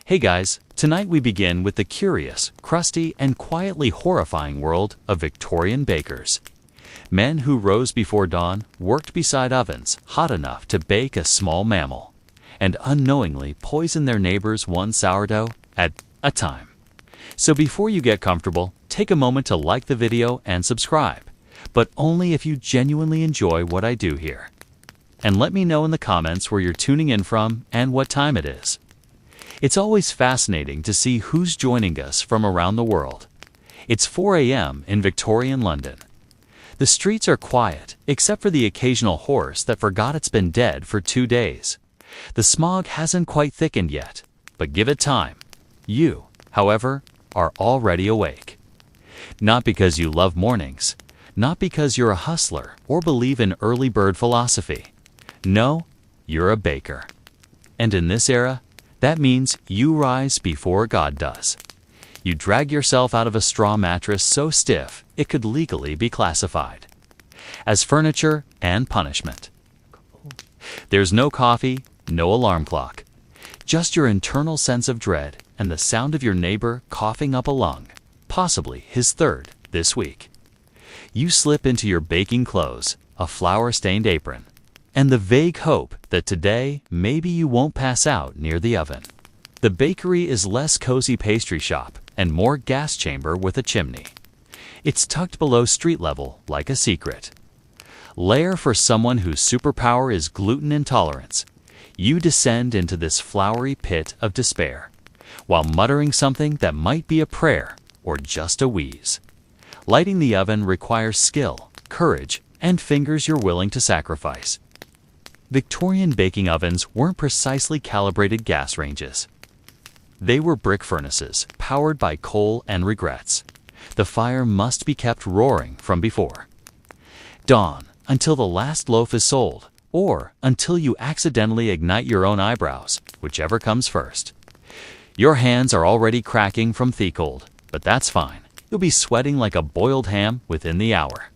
Hey guys, tonight we begin with the curious, crusty, and quietly horrifying world of Victorian bakers. Men who rose before dawn worked beside ovens hot enough to bake a small mammal, and unknowingly poison their neighbors one sourdough at a time. So before you get comfortable, take a moment to like the video and subscribe, but only if you genuinely enjoy what I do here. And let me know in the comments where you're tuning in from and what time it is. It's always fascinating to see who's joining us from around the world. It's 4 a.m. in Victorian London. The streets are quiet, except for the occasional horse that forgot it's been dead for 2 days. The smog hasn't quite thickened yet, but give it time. You, however, are already awake. Not because you love mornings, not because you're a hustler or believe in early bird philosophy. No, you're a baker. And in this era, that means you rise before God does. You drag yourself out of a straw mattress so stiff it could legally be classified as furniture and punishment. There's no coffee, no alarm clock, just your internal sense of dread and the sound of your neighbor coughing up a lung, possibly his third this week. You slip into your baking clothes, a flour-stained apron, and the vague hope that today maybe you won't pass out near the oven. The bakery is less cozy pastry shop and more gas chamber with a chimney. It's tucked below street level like a secret. Lair for someone whose superpower is gluten intolerance. You descend into this floury pit of despair, while muttering something that might be a prayer or just a wheeze. Lighting the oven requires skill, courage, and fingers you're willing to sacrifice. Victorian baking ovens weren't precisely calibrated gas ranges. They were brick furnaces, powered by coal and regrets. The fire must be kept roaring from before dawn, until the last loaf is sold, or until you accidentally ignite your own eyebrows, whichever comes first. Your hands are already cracking from thiccold, but that's fine. You'll be sweating like a boiled ham within the hour.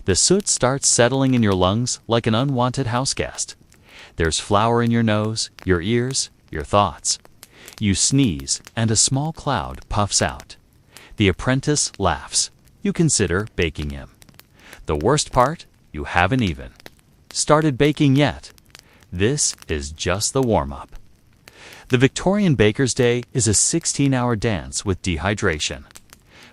The soot starts settling in your lungs like an unwanted houseguest. There's flour in your nose, your ears, your thoughts. You sneeze, and a small cloud puffs out. The apprentice laughs. You consider baking him. The worst part? You haven't even started baking yet. This is just the warm-up. The Victorian Baker's Day is a 16-hour dance with dehydration,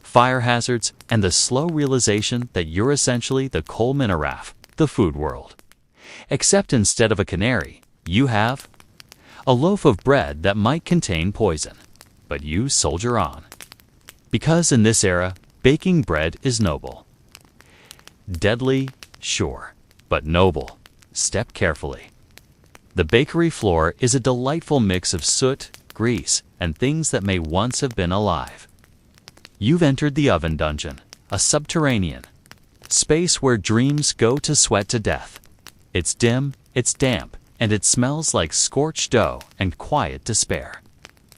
fire hazards, and the slow realization that you're essentially the Cole Minaraf, the food world. Except instead of a canary, you have a loaf of bread that might contain poison, but you soldier on. Because in this era, baking bread is noble. Deadly, sure, but noble. Step carefully. The bakery floor is a delightful mix of soot, grease, and things that may once have been alive. You've entered the oven dungeon, a subterranean space where dreams go to sweat to death. It's dim, it's damp, and it smells like scorched dough and quiet despair.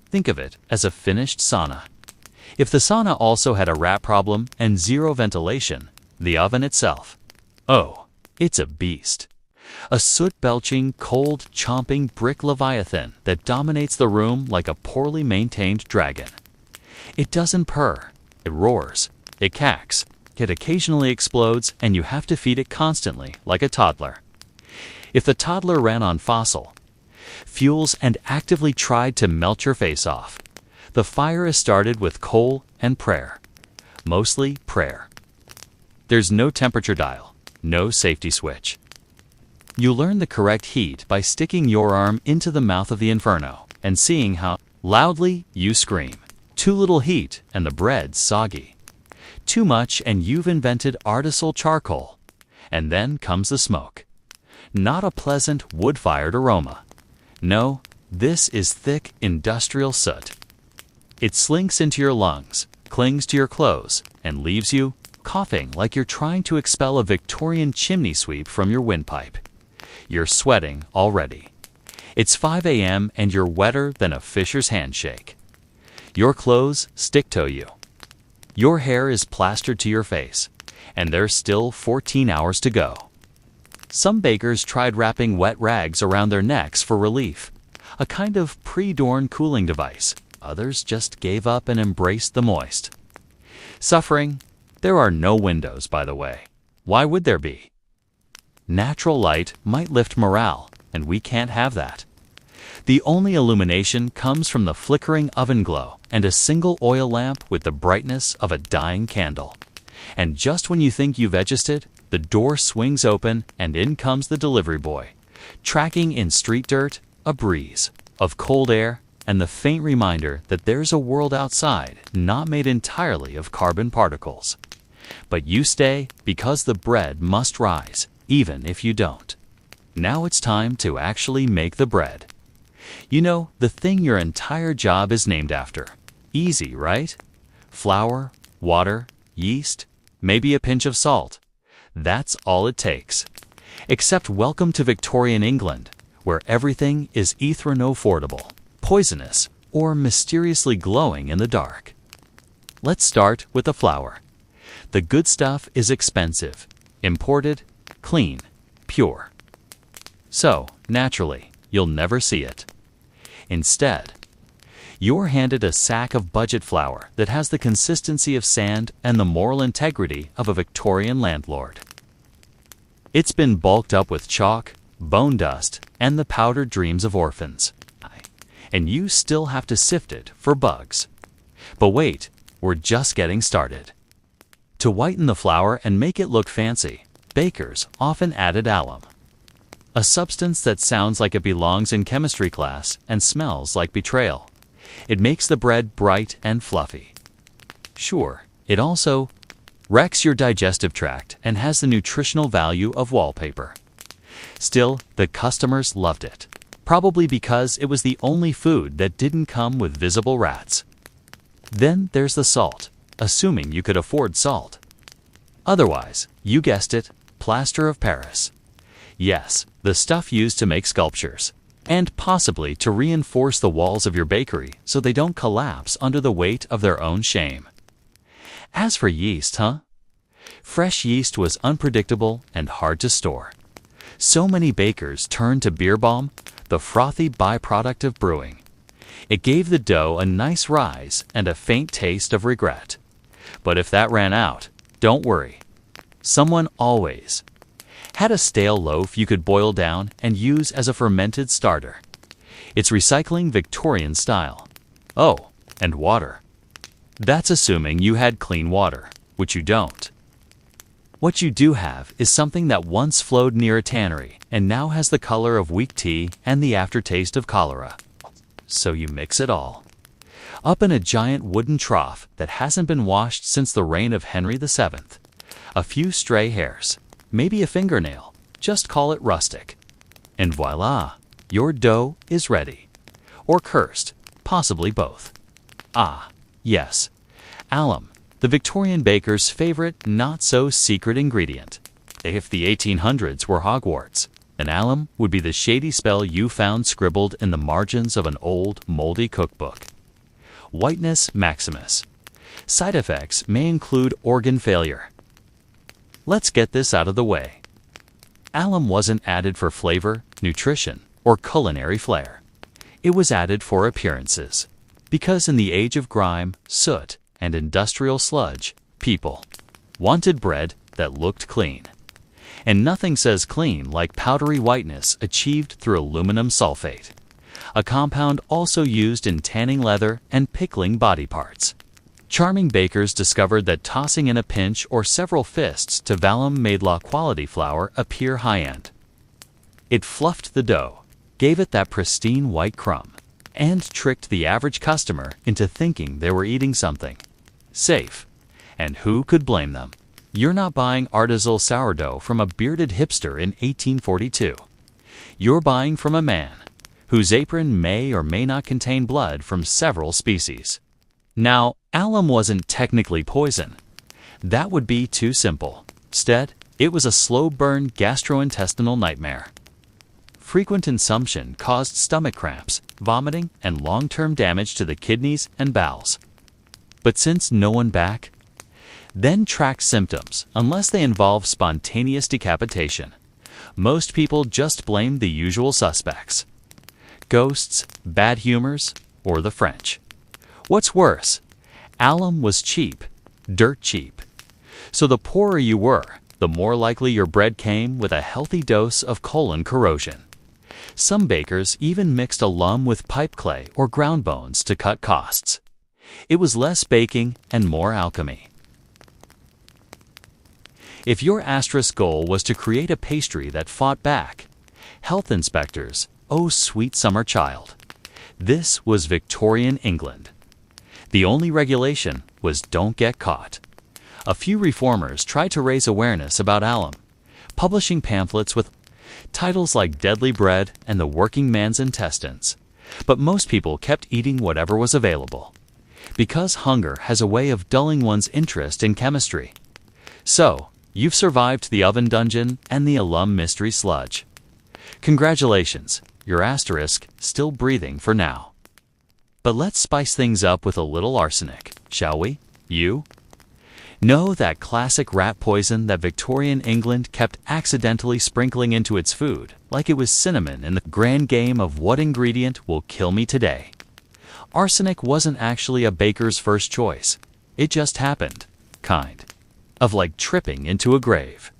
Think of it as a finished sauna. If the sauna also had a rat problem and zero ventilation, the oven itself, oh, it's a beast. A soot-belching, cold-chomping brick leviathan that dominates the room like a poorly maintained dragon. It doesn't purr, it roars, it cacks, it occasionally explodes, and you have to feed it constantly like a toddler. If the toddler ran on fossil fuels and actively tried to melt your face off, the fire is started with coal and prayer. Mostly prayer. There's no temperature dial, no safety switch. You learn the correct heat by sticking your arm into the mouth of the inferno and seeing how loudly you scream. Too little heat and the bread's soggy. Too much and you've invented artisanal charcoal. And then comes the smoke. Not a pleasant wood-fired aroma. No, this is thick industrial soot. It slinks into your lungs, clings to your clothes, and leaves you coughing like you're trying to expel a Victorian chimney sweep from your windpipe. You're sweating already. It's 5 a.m. and you're wetter than a fisher's handshake. Your clothes stick-toe you. Your hair is plastered to your face, and there's still 14 hours to go. Some bakers tried wrapping wet rags around their necks for relief. a kind of pre-dawn cooling device. Others just gave up and embraced the moist. Suffering? There are no windows, by the way. Why would there be? Natural light might lift morale, and we can't have that. The only illumination comes from the flickering oven glow and a single oil lamp with the brightness of a dying candle. And just when you think you've adjusted, the door swings open and in comes the delivery boy, tracking in street dirt, a breeze of cold air, and the faint reminder that there's a world outside not made entirely of carbon particles. But you stay because the bread must rise, even if you don't. Now it's time to actually make the bread. You know, the thing your entire job is named after. Easy, right? Flour, water, yeast, maybe a pinch of salt. That's all it takes. Except welcome to Victorian England, where everything is ethanol-affordable, poisonous, or mysteriously glowing in the dark. Let's start with the flour. The good stuff is expensive, imported, clean, pure. So, naturally, you'll never see it. Instead, you're handed a sack of budget flour that has the consistency of sand and the moral integrity of a Victorian landlord. It's been bulked up with chalk, bone dust, and the powdered dreams of orphans. And you still have to sift it for bugs. But wait, we're just getting started. To whiten the flour and make it look fancy, bakers often added alum, a substance that sounds like it belongs in chemistry class and smells like betrayal. It makes the bread bright and fluffy. Sure, it also wrecks your digestive tract and has the nutritional value of wallpaper. Still, the customers loved it, probably because it was the only food that didn't come with visible rats. Then there's the salt, assuming you could afford salt. Otherwise, you guessed it, plaster of Paris. Yes, the stuff used to make sculptures, and possibly to reinforce the walls of your bakery so they don't collapse under the weight of their own shame. As for yeast, fresh yeast was unpredictable and hard to store. So many bakers turned to beer balm, the frothy byproduct of brewing. It gave the dough a nice rise and a faint taste of regret. But if that ran out, don't worry. Someone always had a stale loaf you could boil down and use as a fermented starter. It's recycling Victorian style. Oh, and water. That's assuming you had clean water, which you don't. What you do have is something that once flowed near a tannery and now has the color of weak tea and the aftertaste of cholera. So you mix it all up in a giant wooden trough that hasn't been washed since the reign of Henry VII. A few stray hairs, maybe a fingernail, just call it rustic. And voila, your dough is ready. Or cursed, possibly both. Ah, yes, alum, the Victorian baker's favorite not-so-secret ingredient. If the 1800s were Hogwarts, then alum would be the shady spell you found scribbled in the margins of an old, moldy cookbook. Whiteness maximus. Side effects may include organ failure. Let's get this out of the way. Alum wasn't added for flavor, nutrition, or culinary flair. It was added for appearances. Because in the age of grime, soot, and industrial sludge, people wanted bread that looked clean. And nothing says clean like powdery whiteness achieved through aluminum sulfate, a compound also used in tanning leather and pickling body parts. Charming bakers discovered that tossing in a pinch or several fists to Vallum made low-quality flour appear high-end. It fluffed the dough, gave it that pristine white crumb, and tricked the average customer into thinking they were eating something safe. And who could blame them? You're not buying artisanal sourdough from a bearded hipster in 1842. You're buying from a man whose apron may or may not contain blood from several species. Now, alum wasn't technically poison. That would be too simple. Instead, it was a slow-burn gastrointestinal nightmare. Frequent consumption caused stomach cramps, vomiting, and long-term damage to the kidneys and bowels. But since no one back, then tracked symptoms, unless they involve spontaneous decapitation, most people just blamed the usual suspects. Ghosts, bad humors, or the French? What's worse? Alum was cheap, dirt cheap. So the poorer you were, the more likely your bread came with a healthy dose of colon corrosion. Some bakers even mixed alum with pipe clay or ground bones to cut costs. It was less baking and more alchemy. If your asterisk goal was to create a pastry that fought back, health inspectors, oh sweet summer child, this was Victorian England. The only regulation was don't get caught. A few reformers tried to raise awareness about alum, publishing pamphlets with titles like Deadly Bread and The Working Man's Intestines, but most people kept eating whatever was available, because hunger has a way of dulling one's interest in chemistry. So, you've survived the oven dungeon and the alum mystery sludge. Congratulations, your asterisk still breathing for now. But let's spice things up with a little arsenic, shall we? You? Know that classic rat poison that Victorian England kept accidentally sprinkling into its food, like it was cinnamon in the grand game of what ingredient will kill me today? Arsenic wasn't actually a baker's first choice. It just happened, kind of like tripping into a grave.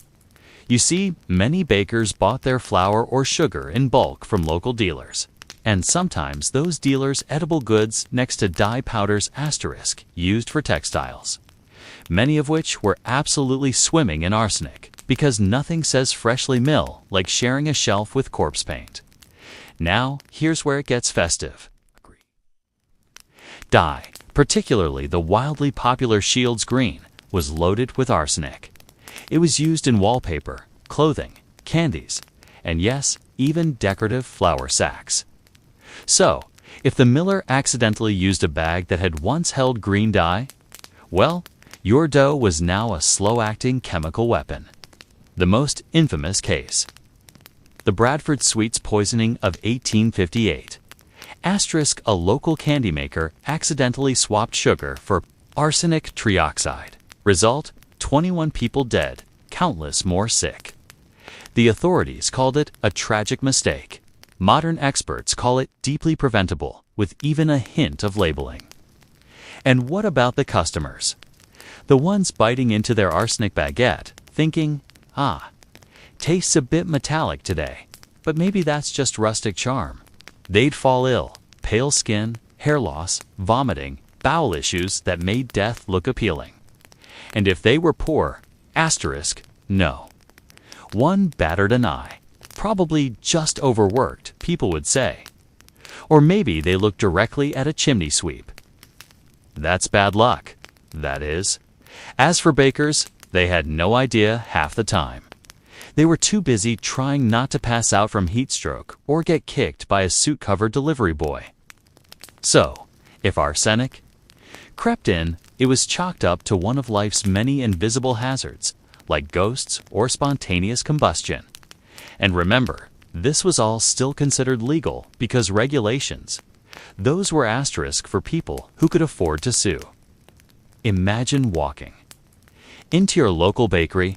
You see, many bakers bought their flour or sugar in bulk from local dealers, and sometimes those dealers' edible goods next to dye powders asterisk used for textiles, many of which were absolutely swimming in arsenic, because nothing says freshly mill like sharing a shelf with corpse paint. Now, here's where it gets festive. Dye, particularly the wildly popular Shields Green, was loaded with arsenic. It was used in wallpaper, clothing, candies, and yes, even decorative flour sacks. So, if the miller accidentally used a bag that had once held green dye, well, your dough was now a slow-acting chemical weapon. The most infamous case: the Bradford Sweets poisoning of 1858. Asterisk, a local candy maker accidentally swapped sugar for arsenic trioxide. Result, 21 people dead, countless more sick. The authorities called it a tragic mistake. Modern experts call it deeply preventable, with even a hint of labeling. And what about the customers? The ones biting into their arsenic baguette, thinking, tastes a bit metallic today, but maybe that's just rustic charm. They'd fall ill, pale skin, hair loss, vomiting, bowel issues that made death look appealing. And if they were poor, asterisk, no. One battered an eye, probably just overworked, people would say. Or maybe they looked directly at a chimney sweep. That's bad luck, that is. As for bakers, they had no idea half the time. They were too busy trying not to pass out from heat stroke or get kicked by a suit-covered delivery boy. So, if arsenic crept in, it was chalked up to one of life's many invisible hazards, like ghosts or spontaneous combustion. And remember, this was all still considered legal because regulations. Those were asterisk for people who could afford to sue. Imagine walking into your local bakery.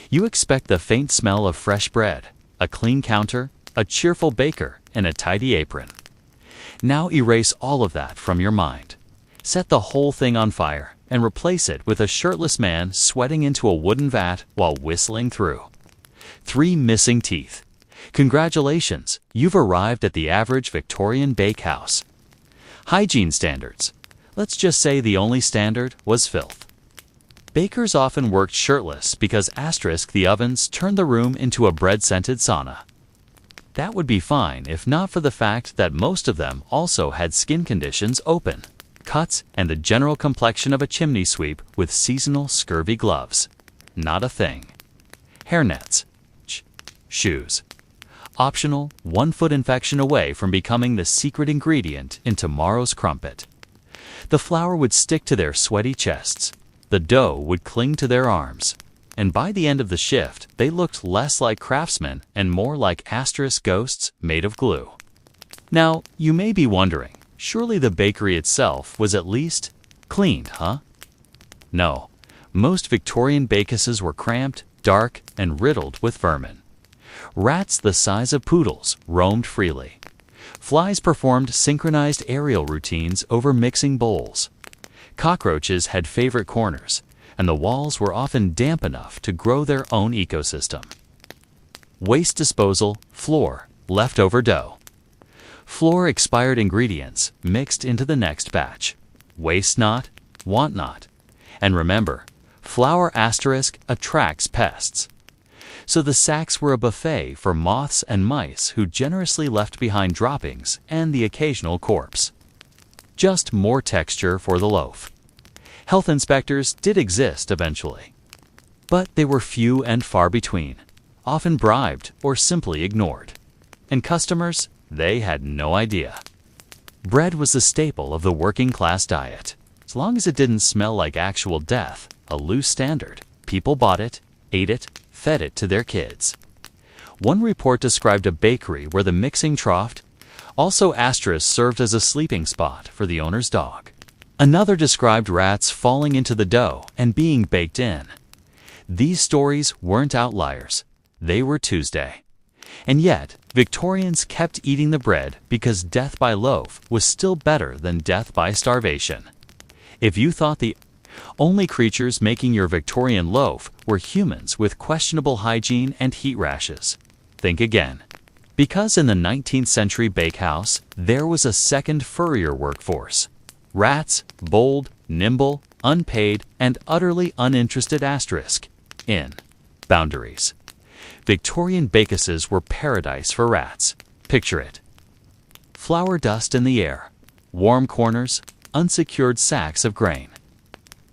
You expect the faint smell of fresh bread, a clean counter, a cheerful baker, and a tidy apron. Now erase all of that from your mind. Set the whole thing on fire and replace it with a shirtless man sweating into a wooden vat while whistling through. 3 missing teeth. Congratulations, you've arrived at the average Victorian bakehouse. Hygiene standards. Let's just say the only standard was filth. Bakers often worked shirtless because asterisk the ovens turned the room into a bread-scented sauna. That would be fine if not for the fact that most of them also had skin conditions open, cuts, and the general complexion of a chimney sweep with seasonal scurvy gloves. Not a thing. Hairnets. Shoes. Optional, 1-foot infection away from becoming the secret ingredient in tomorrow's crumpet. The flour would stick to their sweaty chests. The dough would cling to their arms. And by the end of the shift, they looked less like craftsmen and more like asterisk ghosts made of glue. Now, you may be wondering, surely the bakery itself was at least cleaned, huh? No. Most Victorian bakehouses were cramped, dark, and riddled with vermin. Rats the size of poodles roamed freely. Flies performed synchronized aerial routines over mixing bowls. Cockroaches had favorite corners, and the walls were often damp enough to grow their own ecosystem. Waste disposal, floor, leftover dough. Floor expired ingredients mixed into the next batch. Waste not, want not. And remember, flour asterisk attracts pests. So the sacks were a buffet for moths and mice who generously left behind droppings and the occasional corpse. Just more texture for the loaf. Health inspectors did exist eventually, but they were few and far between, often bribed or simply ignored. And customers, they had no idea. Bread was the staple of the working class diet. As long as it didn't smell like actual death, a loose standard, people bought it, ate it, fed it to their kids. One report described a bakery where the mixing trough, also asterisk, served as a sleeping spot for the owner's dog. Another described rats falling into the dough and being baked in. These stories weren't outliers. They were Tuesday. And yet, Victorians kept eating the bread because death by loaf was still better than death by starvation. If you thought the only creatures making your Victorian loaf were humans with questionable hygiene and heat rashes, think again. Because in the 19th century bakehouse, there was a second furrier workforce. Rats, bold, nimble, unpaid, and utterly uninterested asterisk in boundaries. Victorian bakehouses were paradise for rats. Picture it. Flour dust in the air, warm corners, unsecured sacks of grain.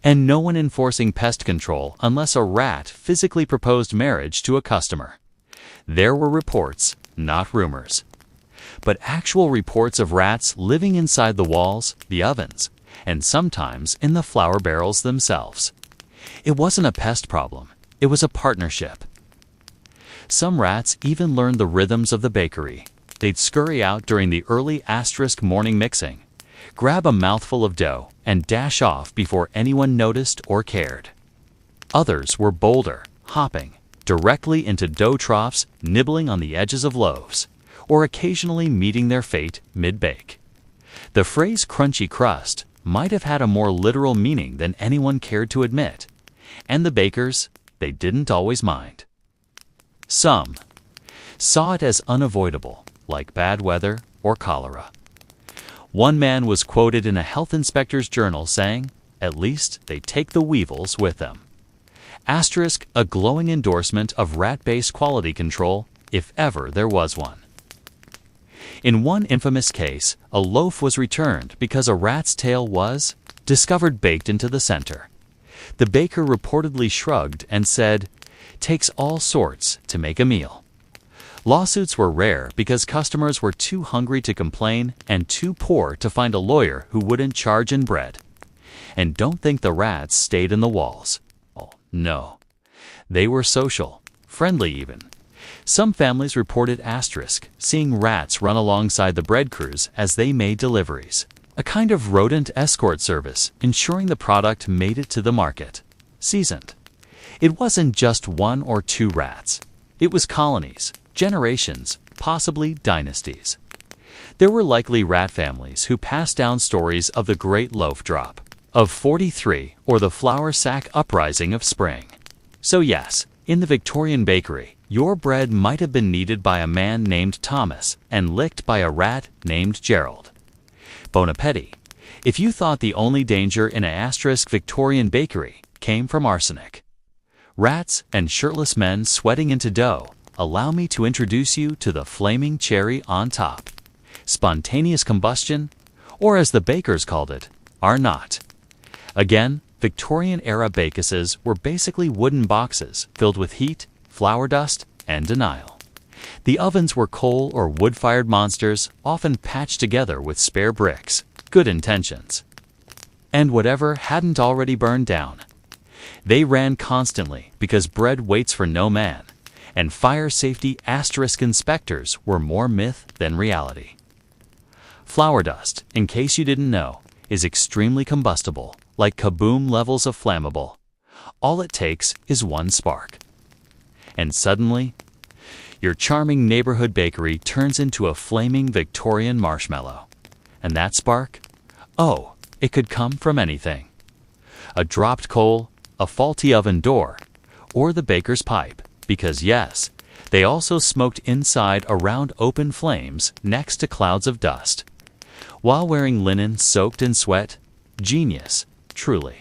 And no one enforcing pest control unless a rat physically proposed marriage to a customer. There were reports, not rumors, but actual reports of rats living inside the walls, the ovens, and sometimes in the flour barrels themselves. It wasn't a pest problem, it was a partnership. Some rats even learned the rhythms of the bakery. They'd scurry out during the early asterisk morning mixing, grab a mouthful of dough, and dash off before anyone noticed or cared. Others were bolder, hopping directly into dough troughs, nibbling on the edges of loaves, or occasionally meeting their fate mid-bake. The phrase crunchy crust might have had a more literal meaning than anyone cared to admit, and the bakers, they didn't always mind. Some saw it as unavoidable, like bad weather or cholera. One man was quoted in a health inspector's journal saying, "At least they take the weevils with them." Asterisk, a glowing endorsement of rat-based quality control, if ever there was one. In one infamous case, a loaf was returned because a rat's tail was discovered baked into the center. The baker reportedly shrugged and said, "Takes all sorts to make a meal." Lawsuits were rare because customers were too hungry to complain and too poor to find a lawyer who wouldn't charge in bread. And don't think the rats stayed in the walls. Oh, no. They were social, friendly even. Some families reported asterisk, seeing rats run alongside the bread crews as they made deliveries. A kind of rodent escort service, ensuring the product made it to the market, seasoned. It wasn't just one or two rats. It was colonies, generations, possibly dynasties. There were likely rat families who passed down stories of the Great Loaf Drop, of 43, or the flour sack uprising of spring. So yes, in the Victorian bakery, your bread might have been kneaded by a man named Thomas and licked by a rat named Gerald. Bon appetit, if you thought the only danger in an asterisk Victorian bakery came from arsenic. Rats and shirtless men sweating into dough, allow me to introduce you to the flaming cherry on top. Spontaneous combustion, or as the bakers called it, are not. Again, Victorian-era bakehouses were basically wooden boxes filled with heat, flour dust, and denial. The ovens were coal or wood-fired monsters, often patched together with spare bricks, good intentions. And whatever hadn't already burned down. They ran constantly because bread waits for no man, and fire safety asterisk inspectors were more myth than reality. Flour dust, in case you didn't know, is extremely combustible, like kaboom levels of flammable. All it takes is one spark. And suddenly, Your charming neighborhood bakery turns into a flaming Victorian marshmallow. And that spark? Oh, it could come from anything. A dropped coal, a faulty oven door, or the baker's pipe, because yes, they also smoked inside around open flames next to clouds of dust. While wearing linen soaked in sweat, genius, truly.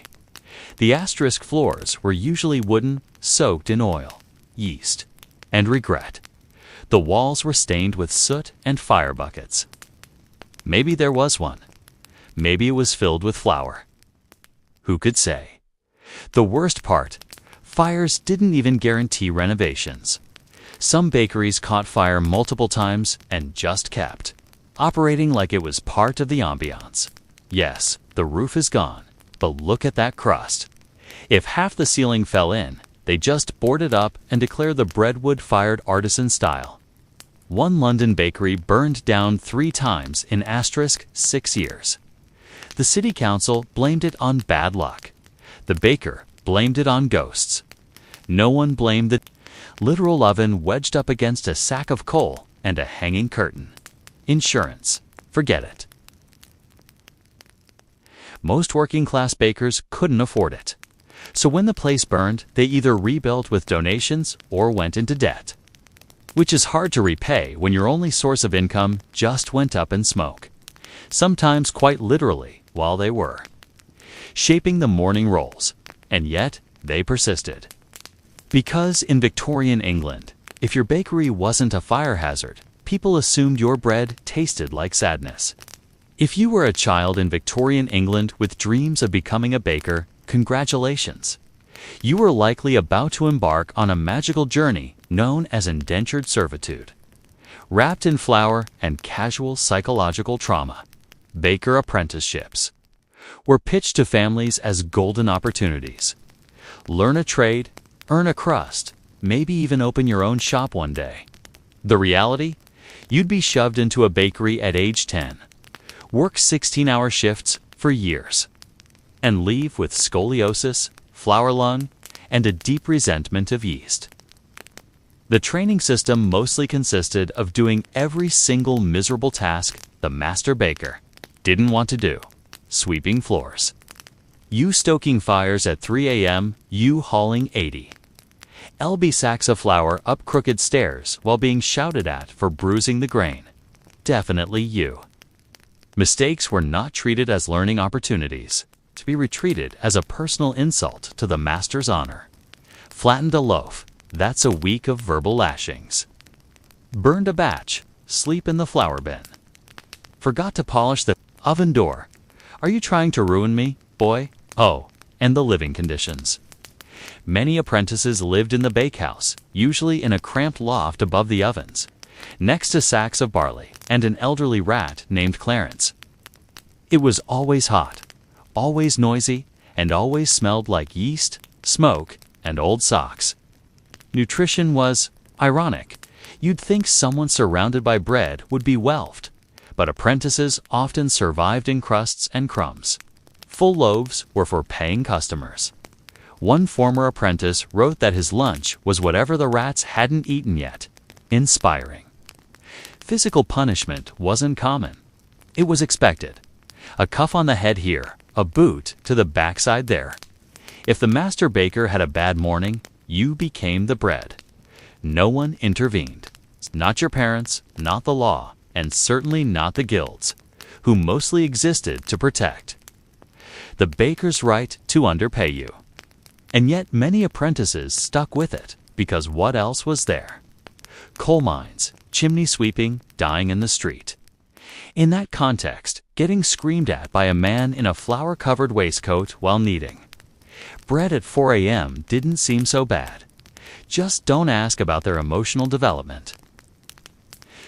The asterisk floors were usually wooden, soaked in oil, yeast, and regret. The walls were stained with soot and fire buckets. Maybe there was one. Maybe it was filled with flour. Who could say? The worst part, fires didn't even guarantee renovations. Some bakeries caught fire multiple times and just kept, operating like it was part of the ambiance. Yes, the roof is gone, but look at that crust. If half the ceiling fell in, they just board it up and declare the bread wood-fired artisan style. One London bakery burned down 3 times in *6 years. The city council blamed it on bad luck. The baker blamed it on ghosts. No one blamed the literal oven wedged up against a sack of coal and a hanging curtain. Insurance. Forget it. Most working-class bakers couldn't afford it. So when the place burned, they either rebuilt with donations or went into debt. Which is hard to repay when your only source of income just went up in smoke. Sometimes quite literally while they were. Shaping the morning rolls. And yet, they persisted. Because in Victorian England, if your bakery wasn't a fire hazard, people assumed your bread tasted like sadness. If you were a child in Victorian England with dreams of becoming a baker, congratulations. You were likely about to embark on a magical journey known as indentured servitude. Wrapped in flour and casual psychological trauma, baker apprenticeships were pitched to families as golden opportunities. Learn a trade, earn a crust, maybe even open your own shop one day. The reality? You'd be shoved into a bakery at age 10, work 16-hour shifts for years, and leave with scoliosis, flour lung, and a deep resentment of yeast. The training system mostly consisted of doing every single miserable task the master baker didn't want to do. Sweeping floors. You stoking fires at 3 a.m., you hauling 80 lb sacks of flour up crooked stairs while being shouted at for bruising the grain. Definitely you. Mistakes were not treated as learning opportunities, to be retreated as a personal insult to the master's honor. Flattened a loaf, that's a week of verbal lashings. Burned a batch, sleep in the flour bin. Forgot to polish the oven door. Are you trying to ruin me, boy? Oh, and the living conditions. Many apprentices lived in the bakehouse, usually in a cramped loft above the ovens, next to sacks of barley and an elderly rat named Clarence. It was always hot, always noisy, and always smelled like yeast, smoke, and old socks. Nutrition was ironic. You'd think someone surrounded by bread would be welfed, but apprentices often survived in crusts and crumbs. Full loaves were for paying customers. One former apprentice wrote that his lunch was whatever the rats hadn't eaten yet. Inspiring. Physical punishment wasn't common. It was expected. A cuff on the head here, a boot to the backside there. If the master baker had a bad morning, you became the bread. No one intervened. Not your parents, not the law, and certainly not the guilds, who mostly existed to protect. The baker's right to underpay you. And yet many apprentices stuck with it, because what else was there? Coal mines, chimney sweeping, dying in the street. In that context, getting screamed at by a man in a flour-covered waistcoat while kneading. Bread at 4 a.m. didn't seem so bad. Just don't ask about their emotional development.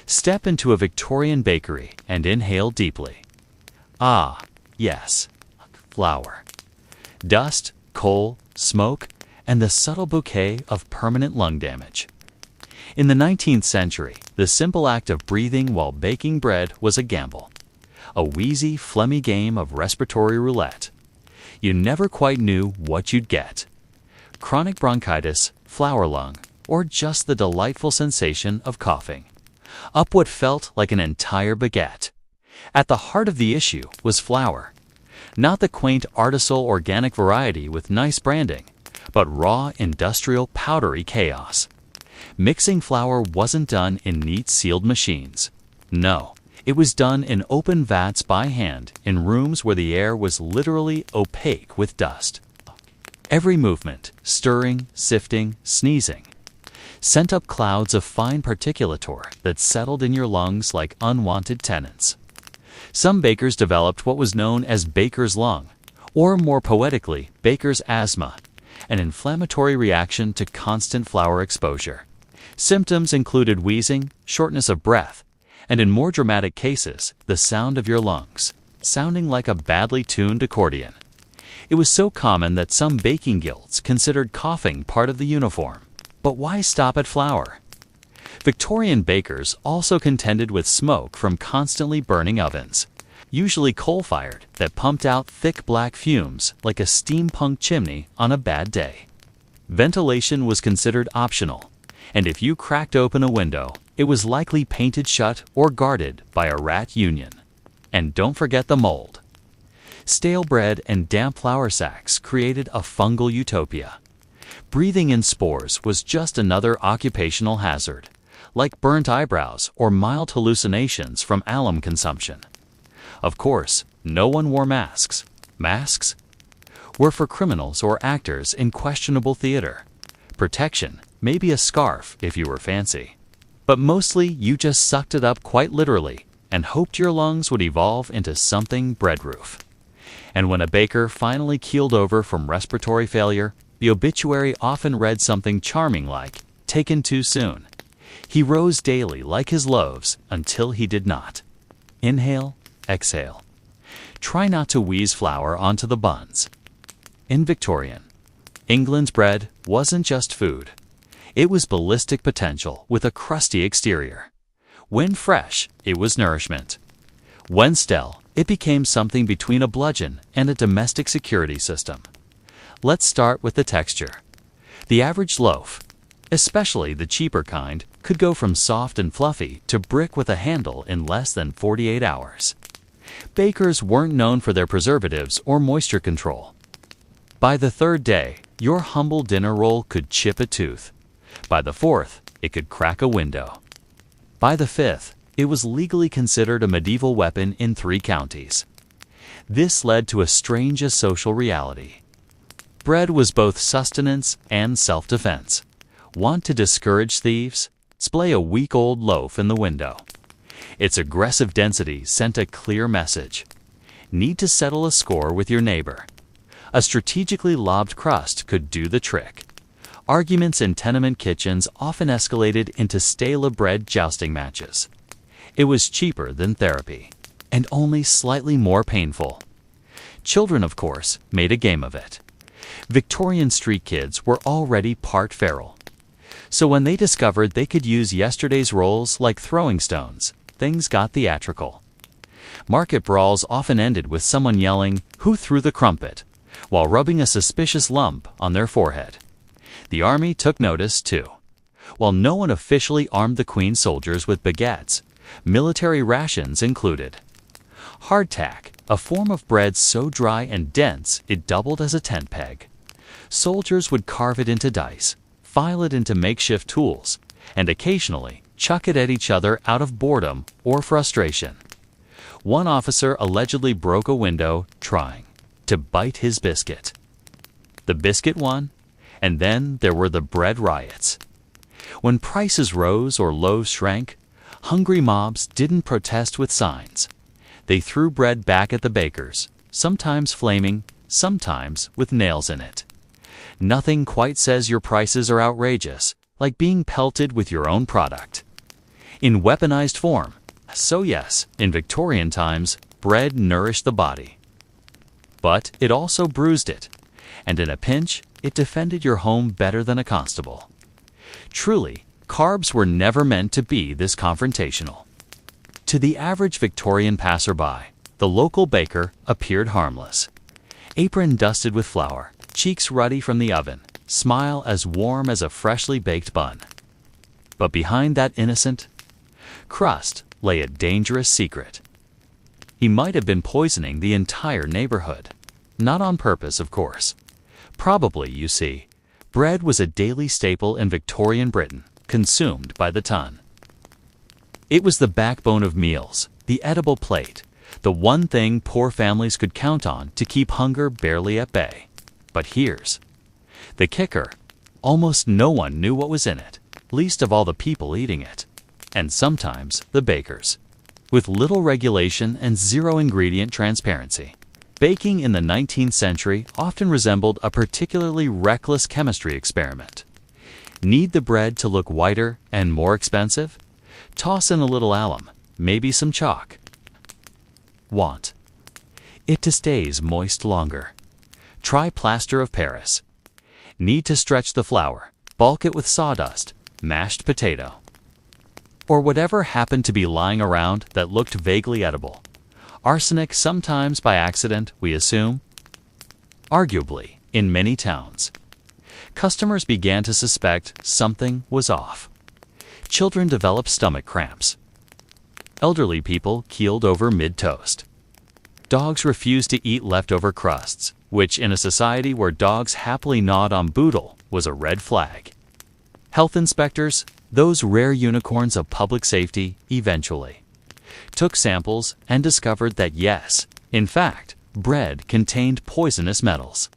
Step into a Victorian bakery and inhale deeply. Ah, yes, flour. Dust, coal, smoke, and the subtle bouquet of permanent lung damage. In the 19th century, the simple act of breathing while baking bread was a gamble. A wheezy, phlegmy game of respiratory roulette. You never quite knew what you'd get. Chronic bronchitis, flour lung, or just the delightful sensation of coughing up what felt like an entire baguette. At the heart of the issue was flour. Not the quaint artisanal organic variety with nice branding, but raw industrial powdery chaos. Mixing flour wasn't done in neat sealed machines. No, it was done in open vats by hand in rooms where the air was literally opaque with dust. Every movement, stirring, sifting, sneezing, sent up clouds of fine particulature that settled in your lungs like unwanted tenants. Some bakers developed what was known as baker's lung, or more poetically, baker's asthma, an inflammatory reaction to constant flour exposure. Symptoms included wheezing, shortness of breath, and in more dramatic cases, the sound of your lungs, sounding like a badly tuned accordion. It was so common that some baking guilds considered coughing part of the uniform. But why stop at flour? Victorian bakers also contended with smoke from constantly burning ovens, usually coal-fired, that pumped out thick black fumes like a steampunk chimney on a bad day. Ventilation was considered optional, and if you cracked open a window, it was likely painted shut or guarded by a rat union. And don't forget the mold. Stale bread and damp flour sacks created a fungal utopia. Breathing in spores was just another occupational hazard, like burnt eyebrows or mild hallucinations from alum consumption. Of course, no one wore masks. Masks were for criminals or actors in questionable theater. Protection, maybe a scarf if you were fancy. But mostly you just sucked it up quite literally and hoped your lungs would evolve into something breadproof. And when a baker finally keeled over from respiratory failure, the obituary often read something charming like, "Taken too soon. He rose daily like his loaves until he did not." Inhale, exhale. Try not to wheeze flour onto the buns. In Victorian England's bread wasn't just food. It was ballistic potential with a crusty exterior. When fresh, it was nourishment. When stale, it became something between a bludgeon and a domestic security system. Let's start with the texture. The average loaf, especially the cheaper kind, could go from soft and fluffy to brick with a handle in less than 48 hours. Bakers weren't known for their preservatives or moisture control. By the third day, your humble dinner roll could chip a tooth. By the fourth, it could crack a window. By the fifth, it was legally considered a medieval weapon in 3 counties. This led to a strange social reality. Bread was both sustenance and self-defense. Want to discourage thieves? Splay a week-old loaf in the window. Its aggressive density sent a clear message. Need to settle a score with your neighbor. A strategically lobbed crust could do the trick. Arguments in tenement kitchens often escalated into stale bread jousting matches. It was cheaper than therapy, and only slightly more painful. Children, of course, made a game of it. Victorian street kids were already part feral. So when they discovered they could use yesterday's rolls like throwing stones, things got theatrical. Market brawls often ended with someone yelling, "Who threw the crumpet?" while rubbing a suspicious lump on their forehead. The army took notice, too. While no one officially armed the Queen's soldiers with baguettes, military rations included hardtack, a form of bread so dry and dense it doubled as a tent peg. Soldiers would carve it into dice, file it into makeshift tools, and occasionally chuck it at each other out of boredom or frustration. One officer allegedly broke a window trying to bite his biscuit. The biscuit won, and then there were the bread riots. When prices rose or loaves shrank, hungry mobs didn't protest with signs. They threw bread back at the bakers, sometimes flaming, sometimes with nails in it. Nothing quite says your prices are outrageous like being pelted with your own product. In weaponized form. So yes, in Victorian times, bread nourished the body. But it also bruised it, and in a pinch, it defended your home better than a constable. Truly, carbs were never meant to be this confrontational. To the average Victorian passerby, the local baker appeared harmless. Apron dusted with flour, cheeks ruddy from the oven, smile as warm as a freshly baked bun. But behind that innocent crust lay a dangerous secret. He might have been poisoning the entire neighborhood. Not on purpose, of course. Probably, you see, bread was a daily staple in Victorian Britain, consumed by the ton. It was the backbone of meals, the edible plate, the one thing poor families could count on to keep hunger barely at bay. But here's the kicker. Almost no one knew what was in it, least of all the people eating it, and sometimes the bakers. With little regulation and zero ingredient transparency, baking in the 19th century often resembled a particularly reckless chemistry experiment. Need the bread to look whiter and more expensive? Toss in a little alum, maybe some chalk. Want it to stays moist longer? Try plaster of Paris. Need to stretch the flour? Bulk it with sawdust, mashed potato, or whatever happened to be lying around that looked vaguely edible. Arsenic, sometimes by accident, we assume. Arguably, in many towns, customers began to suspect something was off. Children developed stomach cramps. Elderly people keeled over mid-toast. Dogs refused to eat leftover crusts, which in a society where dogs happily gnawed on boodle was a red flag. Health inspectors, those rare unicorns of public safety, eventually took samples and discovered that yes, in fact, bread contained poisonous metals,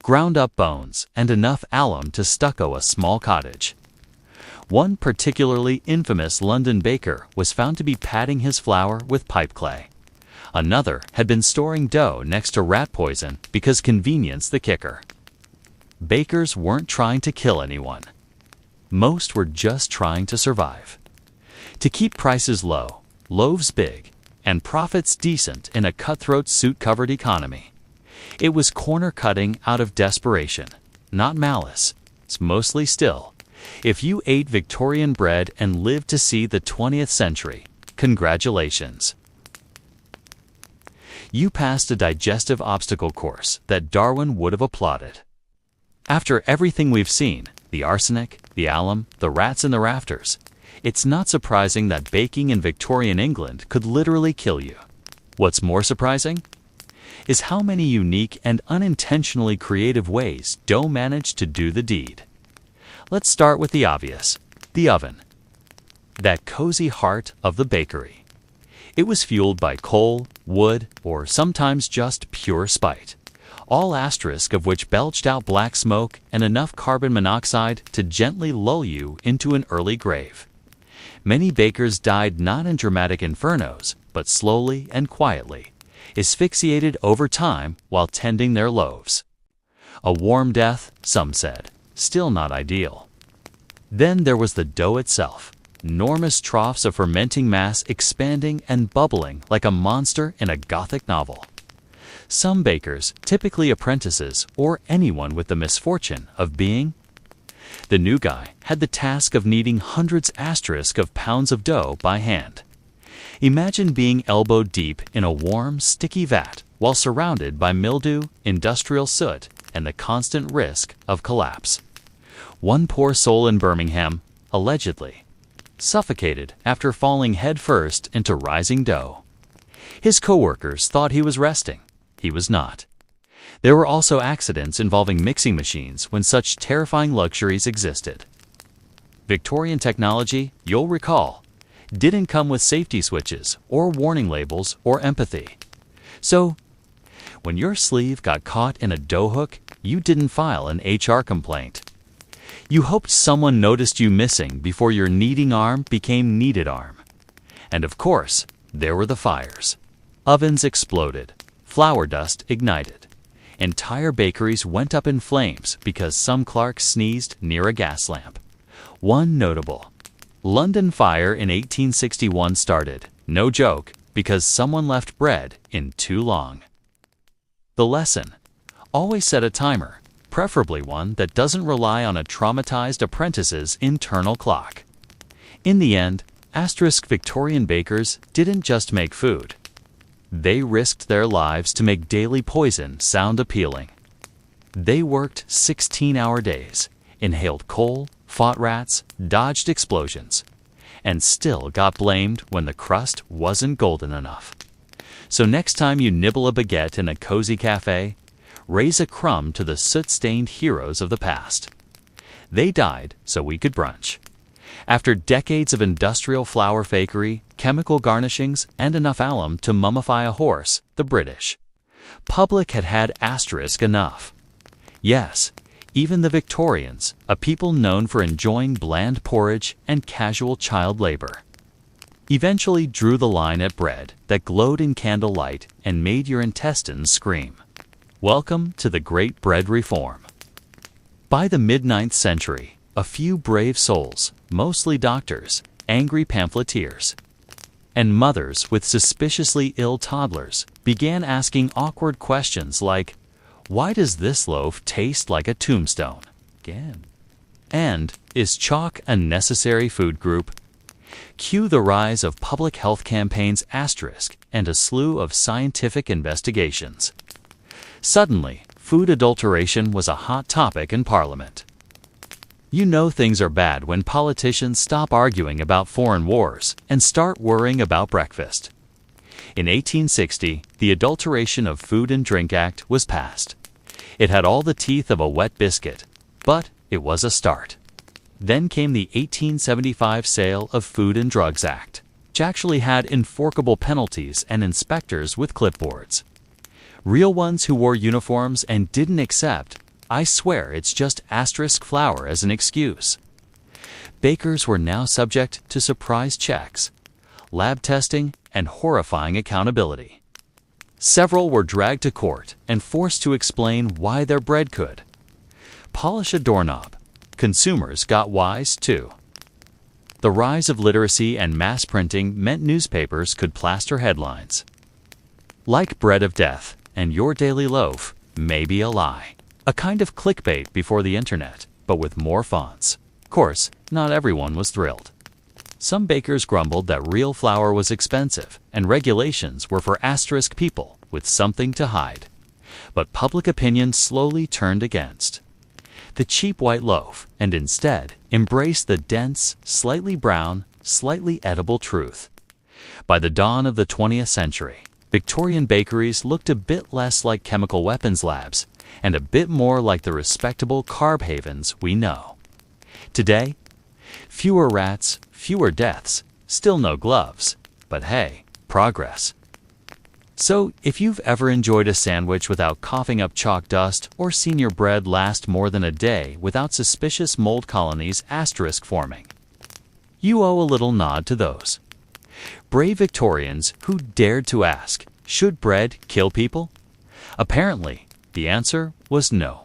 ground up bones, and enough alum to stucco a small cottage. One particularly infamous London baker was found to be patting his flour with pipe clay. Another had been storing dough next to rat poison because convenience the kicker. Bakers weren't trying to kill anyone. Most were just trying to survive. To keep prices low, loaves big, and profits decent in a cutthroat suit-covered economy. It was corner cutting out of desperation, not malice. It's mostly still. If you ate Victorian bread and lived to see the 20th century, congratulations. You passed a digestive obstacle course that Darwin would have applauded. After everything we've seen, the arsenic, the alum, the rats in the rafters, it's not surprising that baking in Victorian England could literally kill you. What's more surprising is how many unique and unintentionally creative ways dough managed to do the deed. Let's start with the obvious, the oven. That cozy heart of the bakery. It was fueled by coal, wood, or sometimes just pure spite, all asterisk of which belched out black smoke and enough carbon monoxide to gently lull you into an early grave. Many bakers died not in dramatic infernos, but slowly and quietly, asphyxiated over time while tending their loaves. A warm death, some said, still not ideal. Then there was the dough itself, enormous troughs of fermenting mass expanding and bubbling like a monster in a Gothic novel. Some bakers, typically apprentices or anyone with the misfortune of being the new guy, had the task of kneading hundreds asterisk of pounds of dough by hand. Imagine being elbow deep in a warm, sticky vat while surrounded by mildew, industrial soot, and the constant risk of collapse. One poor soul in Birmingham, allegedly, suffocated after falling headfirst into rising dough. His co-workers thought he was resting. He was not. There were also accidents involving mixing machines when such terrifying luxuries existed. Victorian technology, you'll recall, didn't come with safety switches or warning labels or empathy. So, when your sleeve got caught in a dough hook, you didn't file an HR complaint. You hoped someone noticed you missing before your kneading arm became kneaded arm. And of course, there were the fires. Ovens exploded. Flour dust ignited. Entire bakeries went up in flames because some clerk sneezed near a gas lamp. One notable London fire in 1861 started, no joke, because someone left bread in too long. The lesson: always set a timer, preferably one that doesn't rely on a traumatized apprentice's internal clock. In the end, Victorian bakers didn't just make food. They risked their lives to make daily poison sound appealing. They worked 16-hour days, inhaled coal, fought rats, dodged explosions, and still got blamed when the crust wasn't golden enough. So next time you nibble a baguette in a cozy cafe, raise a crumb to the soot-stained heroes of the past. They died so we could brunch. After decades of industrial flour fakery, chemical garnishings, and enough alum to mummify a horse, the British public had had asterisk enough. Yes, even the Victorians, a people known for enjoying bland porridge and casual child labor, eventually drew the line at bread that glowed in candlelight and made your intestines scream. Welcome to the Great Bread Reform. By the mid-9th century, a few brave souls, mostly doctors, angry pamphleteers, and mothers with suspiciously ill toddlers began asking awkward questions like, why does this loaf taste like a tombstone? Again. And is chalk a necessary food group? Cue the rise of public health campaigns asterisk and a slew of scientific investigations. Suddenly, food adulteration was a hot topic in Parliament. You know things are bad when politicians stop arguing about foreign wars and start worrying about breakfast. In 1860, the Adulteration of Food and Drink Act was passed. It had all the teeth of a wet biscuit, but it was a start. Then came the 1875 Sale of Food and Drugs Act, which actually had enforceable penalties and inspectors with clipboards. Real ones who wore uniforms and didn't accept, I swear it's just asterisk flour as an excuse. Bakers were now subject to surprise checks, lab testing, and horrifying accountability. Several were dragged to court and forced to explain why their bread could polish a doorknob. Consumers got wise too. The rise of literacy and mass printing meant newspapers could plaster headlines like bread of death and your daily loaf may be a lie. A kind of clickbait before the internet, but with more fonts. Of course, not everyone was thrilled. Some bakers grumbled that real flour was expensive and regulations were for asterisk people with something to hide. But public opinion slowly turned against the cheap white loaf and instead embraced the dense, slightly brown, slightly edible truth. By the dawn of the 20th century, Victorian bakeries looked a bit less like chemical weapons labs and a bit more like the respectable carb havens we know. Today, fewer rats, fewer deaths, still no gloves, but hey, progress. So, if you've ever enjoyed a sandwich without coughing up chalk dust or seen your bread last more than a day without suspicious mold colonies asterisk forming, you owe a little nod to those brave Victorians who dared to ask, should bread kill people? Apparently, the answer was no.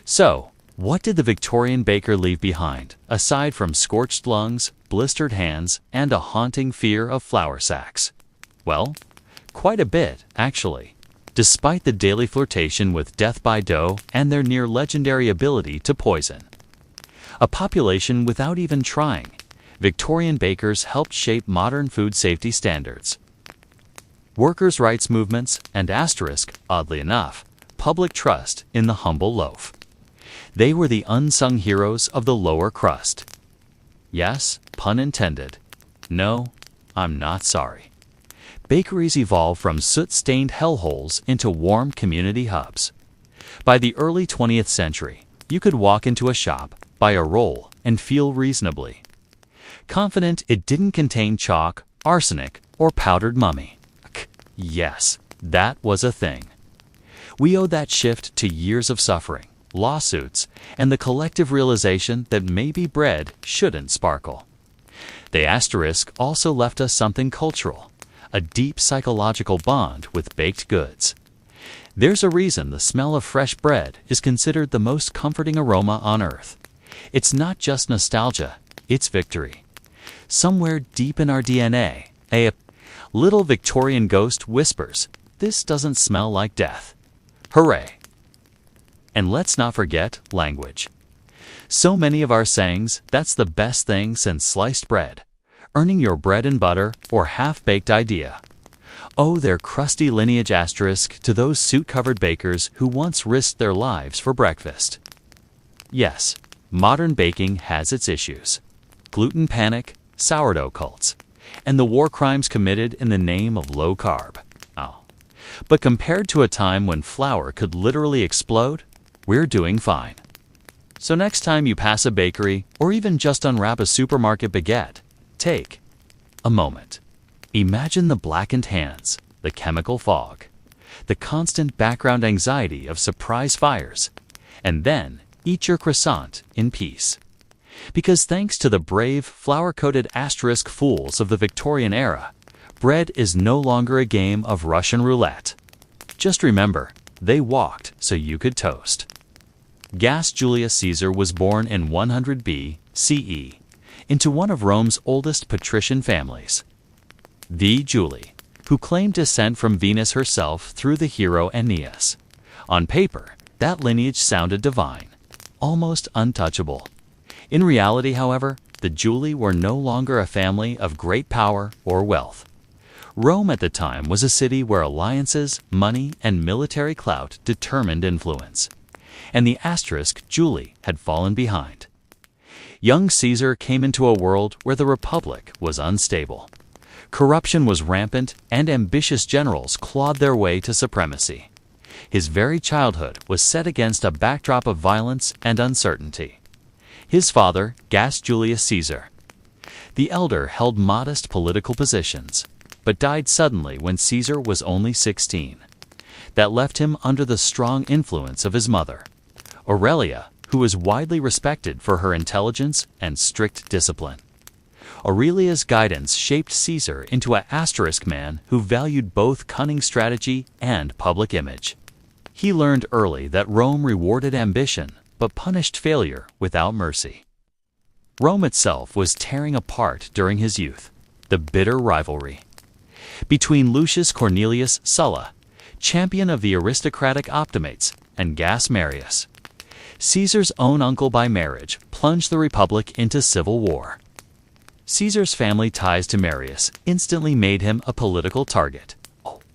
So, what did the Victorian baker leave behind, aside from scorched lungs, blistered hands, and a haunting fear of flour sacks? Well, quite a bit, actually. Despite the daily flirtation with death by dough and their near-legendary ability to poison a population without even trying, Victorian bakers helped shape modern food safety standards. Workers' rights movements and asterisk, oddly enough, public trust in the humble loaf. They were the unsung heroes of the lower crust. Yes, pun intended. No, I'm not sorry. Bakeries evolved from soot-stained hellholes into warm community hubs. By the early 20th century, you could walk into a shop, buy a roll, and feel reasonably confident it didn't contain chalk, arsenic, or powdered mummy. Yes, that was a thing. We owe that shift to years of suffering, lawsuits, and the collective realization that maybe bread shouldn't sparkle. The asterisk also left us something cultural, a deep psychological bond with baked goods. There's a reason the smell of fresh bread is considered the most comforting aroma on earth. It's not just nostalgia, it's victory. Somewhere deep in our DNA, a little Victorian ghost whispers, "This doesn't smell like death." Hooray! And let's not forget language. So many of our sayings, that's the best thing since sliced bread, earning your bread and butter, or half-baked idea, owe their crusty lineage asterisk to those suit-covered bakers who once risked their lives for breakfast. Yes, modern baking has its issues. Gluten panic, sourdough cults, and the war crimes committed in the name of low carb. Oh. But compared to a time when flour could literally explode, we're doing fine. So next time you pass a bakery or even just unwrap a supermarket baguette, take a moment. Imagine the blackened hands, the chemical fog, the constant background anxiety of surprise fires, and then eat your croissant in peace. Because thanks to the brave, flour-coated asterisk fools of the Victorian era, bread is no longer a game of Russian roulette. Just remember, they walked so you could toast. Gaius Julius Caesar was born in 100 BCE into one of Rome's oldest patrician families, the Julii, who claimed descent from Venus herself through the hero Aeneas. On paper, that lineage sounded divine, almost untouchable. In reality, however, the Julii were no longer a family of great power or wealth. Rome at the time was a city where alliances, money, and military clout determined influence, and the asterisk Julii had fallen behind. Young Caesar came into a world where the Republic was unstable. Corruption was rampant, and ambitious generals clawed their way to supremacy. His very childhood was set against a backdrop of violence and uncertainty. His father, Gaius Julius Caesar, the elder, held modest political positions, but died suddenly when Caesar was only 16. That left him under the strong influence of his mother, Aurelia, who was widely respected for her intelligence and strict discipline. Aurelia's guidance shaped Caesar into an asterisk man who valued both cunning strategy and public image. He learned early that Rome rewarded ambition, but punished failure without mercy. Rome itself was tearing apart during his youth. The bitter rivalry between Lucius Cornelius Sulla, champion of the aristocratic Optimates, and Gaius Marius, Caesar's own uncle by marriage, plunged the Republic into civil war. Caesar's family ties to Marius instantly made him a political target.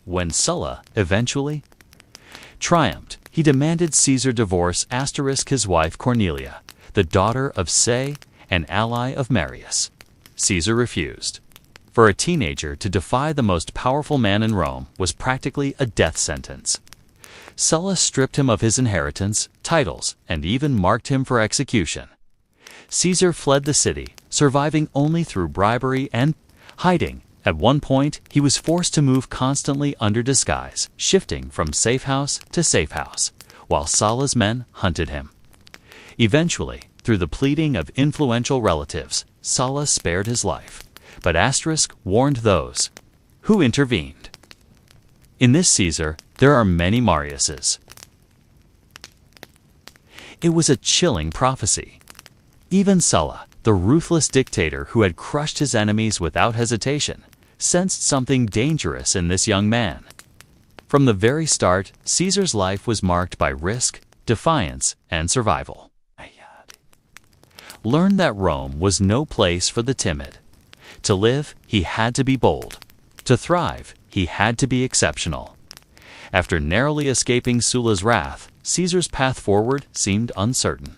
When Sulla eventually triumphed, he demanded Caesar divorce asterisk his wife Cornelia, the daughter of Say, an ally of Marius. Caesar refused. For a teenager to defy the most powerful man in Rome was practically a death sentence. Sulla stripped him of his inheritance, titles, and even marked him for execution. Caesar fled the city, surviving only through bribery and hiding. At one point, he was forced to move constantly under disguise, shifting from safe house to safe house, while Sulla's men hunted him. Eventually, through the pleading of influential relatives, Sulla spared his life, but asterisk warned those who intervened. In this Caesar, there are many Mariuses. It was a chilling prophecy. Even Sulla, the ruthless dictator who had crushed his enemies without hesitation, sensed something dangerous in this young man. From the very start, Caesar's life was marked by risk, defiance, and survival. Learn that Rome was no place for the timid. To live, he had to be bold. To thrive, he had to be exceptional. After narrowly escaping Sulla's wrath, Caesar's path forward seemed uncertain.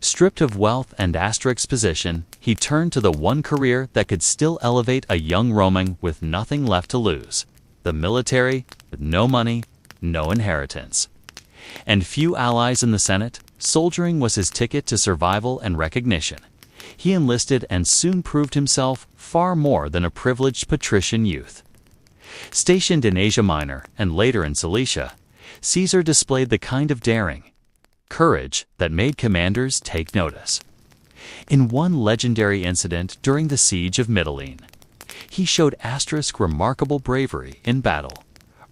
Stripped of wealth and asterisk's position, he turned to the one career that could still elevate a young Roman with nothing left to lose: the military, with no money, no inheritance, and few allies in the Senate. Soldiering was his ticket to survival and recognition. He enlisted and soon proved himself far more than a privileged patrician youth. Stationed in Asia Minor and later in Cilicia, Caesar displayed the kind of daring, courage that made commanders take notice. In one legendary incident during the siege of Mytilene, he showed asterisk remarkable bravery in battle,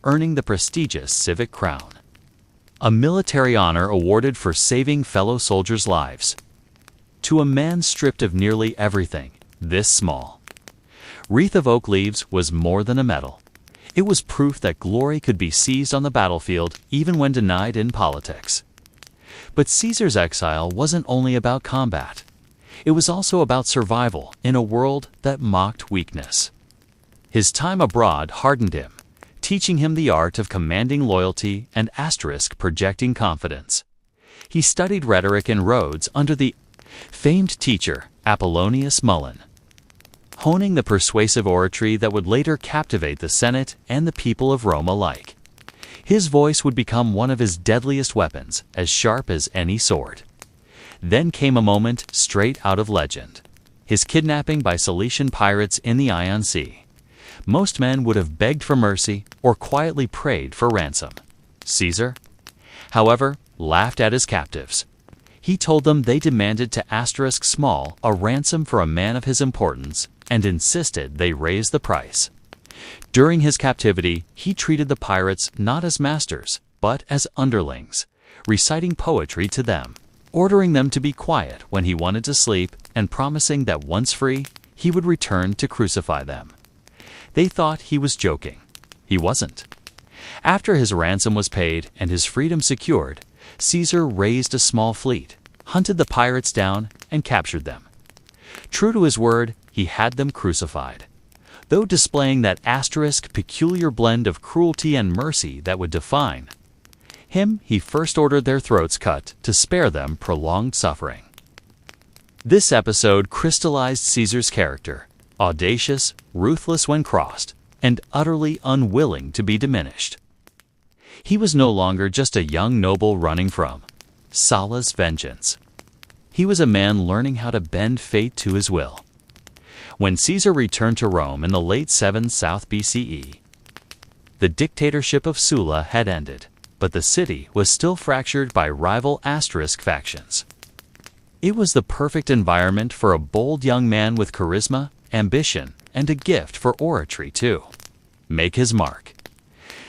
earning the prestigious civic crown, a military honor awarded for saving fellow soldiers' lives. To a man stripped of nearly everything, this small wreath of oak leaves was more than a medal. It was proof that glory could be seized on the battlefield even when denied in politics. But Caesar's exile wasn't only about combat. It was also about survival in a world that mocked weakness. His time abroad hardened him, teaching him the art of commanding loyalty and projecting confidence. He studied rhetoric in Rhodes under the famed teacher Apollonius Mullen, honing the persuasive oratory that would later captivate the Senate and the people of Rome alike. His voice would become one of his deadliest weapons, as sharp as any sword. Then came a moment straight out of legend: his kidnapping by Cilician pirates in the Ion Sea. Most men would have begged for mercy or quietly prayed for ransom. Caesar, however, laughed at his captives. He told them they demanded to small a ransom for a man of his importance and insisted they raise the price. During his captivity, he treated the pirates not as masters, but as underlings, reciting poetry to them, ordering them to be quiet when he wanted to sleep, and promising that once free, he would return to crucify them. They thought he was joking. He wasn't. After his ransom was paid and his freedom secured, Caesar raised a small fleet, hunted the pirates down, and captured them. True to his word, he had them crucified, though displaying that peculiar blend of cruelty and mercy that would define him. He first ordered their throats cut to spare them prolonged suffering. This episode crystallized Caesar's character: audacious, ruthless when crossed, and utterly unwilling to be diminished. He was no longer just a young noble running from Sulla's vengeance. He was a man learning how to bend fate to his will. When Caesar returned to Rome in the late 7th South BCE, the dictatorship of Sulla had ended, but the city was still fractured by rival factions. It was the perfect environment for a bold young man with charisma, ambition, and a gift for oratory to make his mark.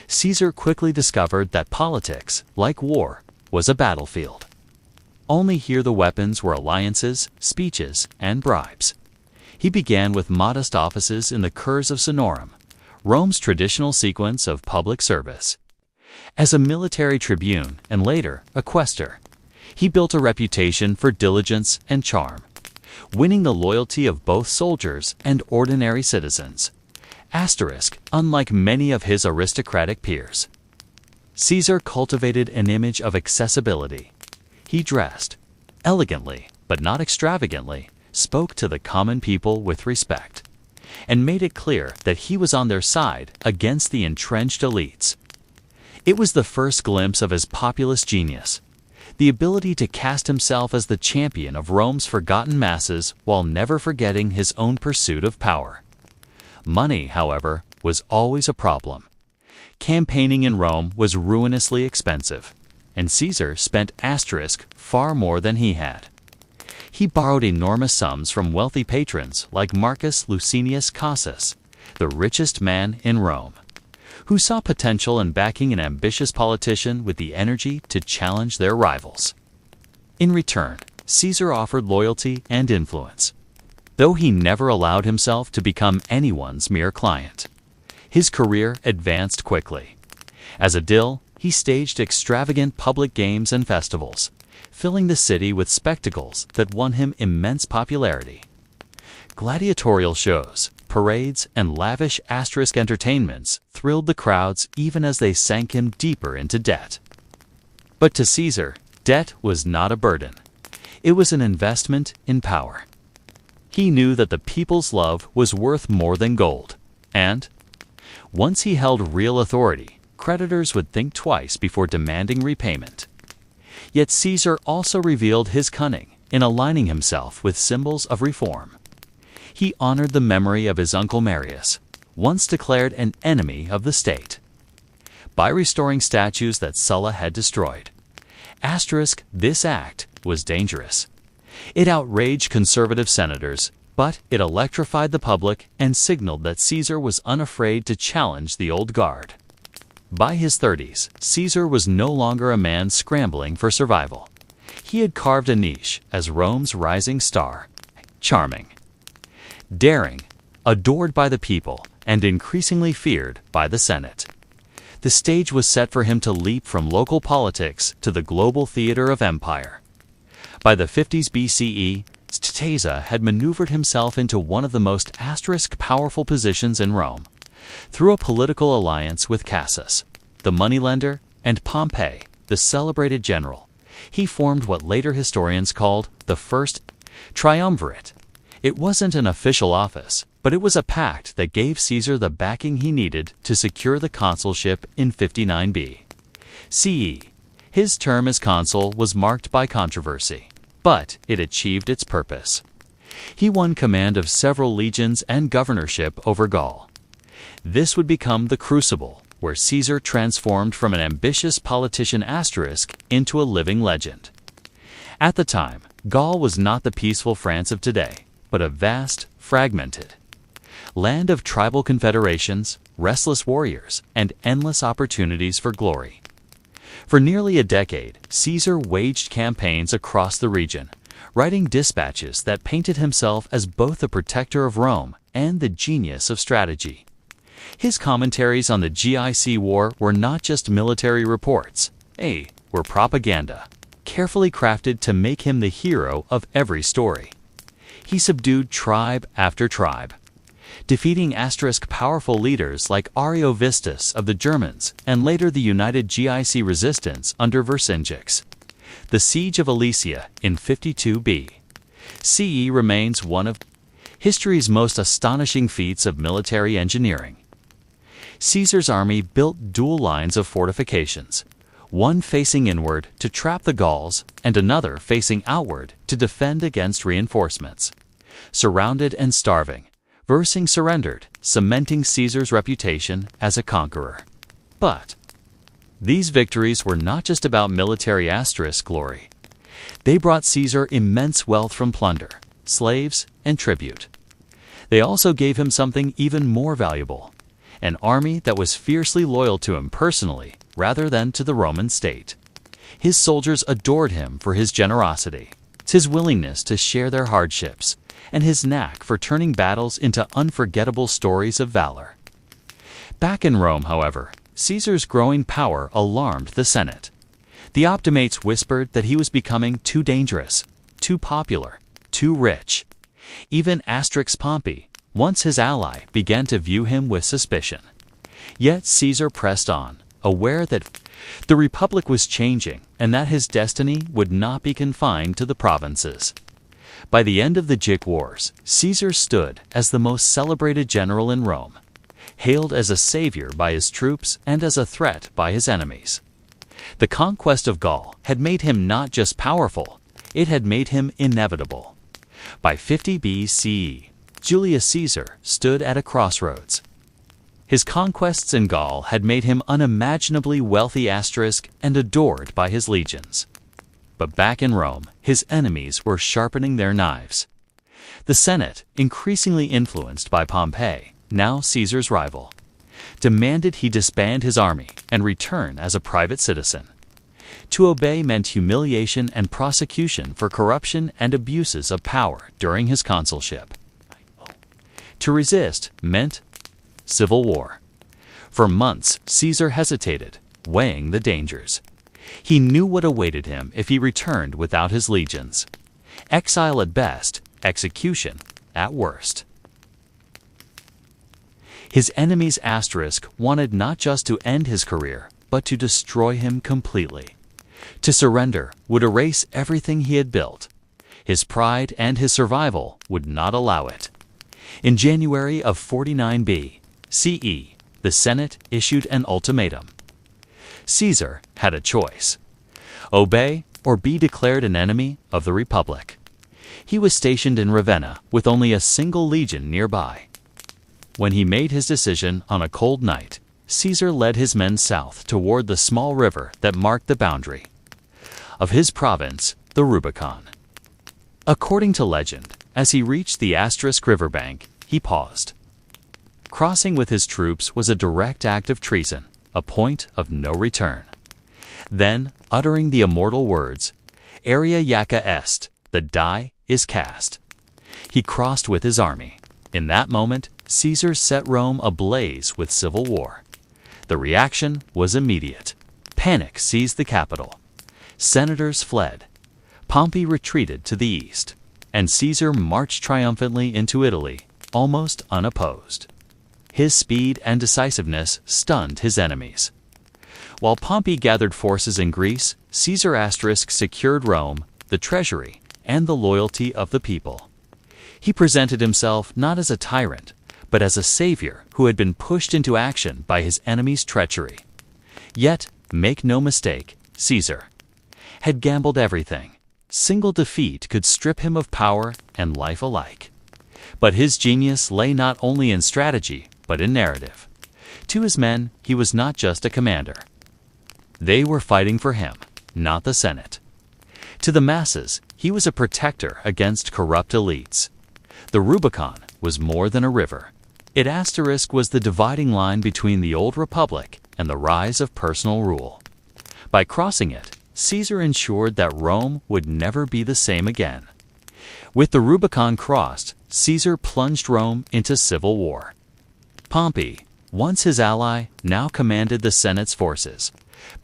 Caesar quickly discovered that politics, like war, was a battlefield. Only here the weapons were alliances, speeches, and bribes. He began with modest offices in the Curs of Sinorum, Rome's traditional sequence of public service. As a military tribune and later a quaestor, he built a reputation for diligence and charm, winning the loyalty of both soldiers and ordinary citizens. Unlike many of his aristocratic peers, Caesar cultivated an image of accessibility. He dressed elegantly, but not extravagantly, spoke to the common people with respect, and made it clear that he was on their side against the entrenched elites. It was the first glimpse of his populist genius, the ability to cast himself as the champion of Rome's forgotten masses while never forgetting his own pursuit of power. Money, however, was always a problem. Campaigning in Rome was ruinously expensive, and Caesar spent far more than he had. He borrowed enormous sums from wealthy patrons like Marcus Licinius Crassus, the richest man in Rome, who saw potential in backing an ambitious politician with the energy to challenge their rivals. In return, Caesar offered loyalty and influence, though he never allowed himself to become anyone's mere client. His career advanced quickly. As a dill, he staged extravagant public games and festivals, filling the city with spectacles that won him immense popularity. Gladiatorial shows, parades, and lavish entertainments thrilled the crowds even as they sank him deeper into debt. But to Caesar, debt was not a burden. It was an investment in power. He knew that the people's love was worth more than gold, and once he held real authority, creditors would think twice before demanding repayment. Yet Caesar also revealed his cunning in aligning himself with symbols of reform. He honored the memory of his uncle Marius, once declared an enemy of the state, by restoring statues that Sulla had destroyed. This act was dangerous. It outraged conservative senators, but it electrified the public and signaled that Caesar was unafraid to challenge the old guard. By his 30s, Caesar was no longer a man scrambling for survival. He had carved a niche as Rome's rising star, charming, daring, adored by the people, and increasingly feared by the Senate. The stage was set for him to leap from local politics to the global theater of empire. By the 50s BCE, Ctesa had maneuvered himself into one of the most powerful positions in Rome, Through a political alliance with Cassus, the moneylender, and Pompey, the celebrated general, he formed what later historians called the First Triumvirate. It wasn't an official office, but it was a pact that gave Caesar the backing he needed to secure the consulship in 59 CE. His term as consul was marked by controversy, but it achieved its purpose. He won command of several legions and governorship over Gaul. This would become the Crucible, where Caesar transformed from an ambitious politician asterisk into a living legend. At the time, Gaul was not the peaceful France of today, but a vast, fragmented land of tribal confederations, restless warriors, and endless opportunities for glory. For nearly a decade, Caesar waged campaigns across the region, writing dispatches that painted himself as both the protector of Rome and the genius of strategy. His commentaries on the GIC War were not just military reports, they were propaganda, carefully crafted to make him the hero of every story. He subdued tribe after tribe, defeating powerful leaders like Ariovistus of the Germans and later the united GIC resistance under Vercingetorix. The Siege of Alesia in 52 CE remains one of history's most astonishing feats of military engineering. Caesar's army built dual lines of fortifications, one facing inward to trap the Gauls and another facing outward to defend against reinforcements. Surrounded and starving, Vercingetorix surrendered, cementing Caesar's reputation as a conqueror. But these victories were not just about military glory. They brought Caesar immense wealth from plunder, slaves, and tribute. They also gave him something even more valuable, an army that was fiercely loyal to him personally rather than to the Roman state. His soldiers adored him for his generosity, his willingness to share their hardships, and his knack for turning battles into unforgettable stories of valor. Back in Rome, however, Caesar's growing power alarmed the Senate. The Optimates whispered that he was becoming too dangerous, too popular, too rich. Even Pompey, once his ally, began to view him with suspicion. Yet Caesar pressed on, aware that the Republic was changing and that his destiny would not be confined to the provinces. By the end of the GIC Wars, Caesar stood as the most celebrated general in Rome, hailed as a savior by his troops and as a threat by his enemies. The conquest of Gaul had made him not just powerful, it had made him inevitable. By 50 BCE, Julius Caesar stood at a crossroads. His conquests in Gaul had made him unimaginably wealthy and adored by his legions. But back in Rome, his enemies were sharpening their knives. The Senate, increasingly influenced by Pompey, now Caesar's rival, demanded he disband his army and return as a private citizen. To obey meant humiliation and prosecution for corruption and abuses of power during his consulship. To resist meant civil war. For months, Caesar hesitated, weighing the dangers. He knew what awaited him if he returned without his legions. Exile at best, execution at worst. His enemies wanted not just to end his career, but to destroy him completely. To surrender would erase everything he had built. His pride and his survival would not allow it. In January of 49 CE, the Senate issued an ultimatum. Caesar had a choice: obey or be declared an enemy of the Republic. He was stationed in Ravenna with only a single legion nearby. When he made his decision on a cold night, Caesar led his men south toward the small river that marked the boundary of his province, the Rubicon. According to legend, as he reached the riverbank, he paused. Crossing with his troops was a direct act of treason, a point of no return. Then, uttering the immortal words, "Area Jaca est," the die is cast. He crossed with his army. In that moment, Caesar set Rome ablaze with civil war. The reaction was immediate. Panic seized the capital. Senators fled. Pompey retreated to the east, and Caesar marched triumphantly into Italy, almost unopposed. His speed and decisiveness stunned his enemies. While Pompey gathered forces in Greece, Caesar * secured Rome, the treasury, and the loyalty of the people. He presented himself not as a tyrant, but as a savior who had been pushed into action by his enemy's treachery. Yet, make no mistake, Caesar had gambled everything. Single defeat could strip him of power and life alike. But his genius lay not only in strategy, but in narrative. To his men, he was not just a commander. They were fighting for him, not the Senate. To the masses, he was a protector against corrupt elites. The Rubicon was more than a river. It * was the dividing line between the old republic and the rise of personal rule. By crossing it, Caesar ensured that Rome would never be the same again. With the Rubicon crossed, Caesar plunged Rome into civil war. Pompey, once his ally, now commanded the Senate's forces,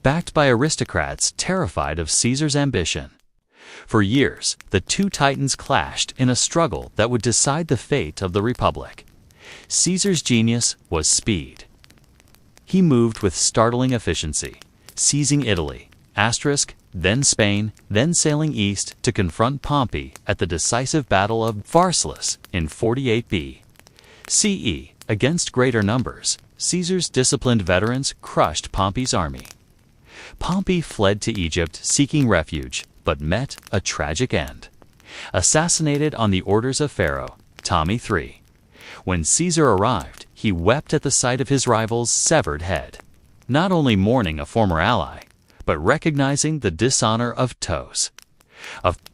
backed by aristocrats terrified of Caesar's ambition. For years, the two titans clashed in a struggle that would decide the fate of the Republic. Caesar's genius was speed. He moved with startling efficiency, seizing Italy, *, then Spain, then sailing east to confront Pompey at the decisive Battle of Pharsalus in 48 BCE. Against greater numbers, Caesar's disciplined veterans crushed Pompey's army. Pompey fled to Egypt seeking refuge, but met a tragic end. Assassinated on the orders of Pharaoh Ptolemy III. When Caesar arrived, he wept at the sight of his rival's severed head, not only mourning a former ally, but recognizing the dishonor of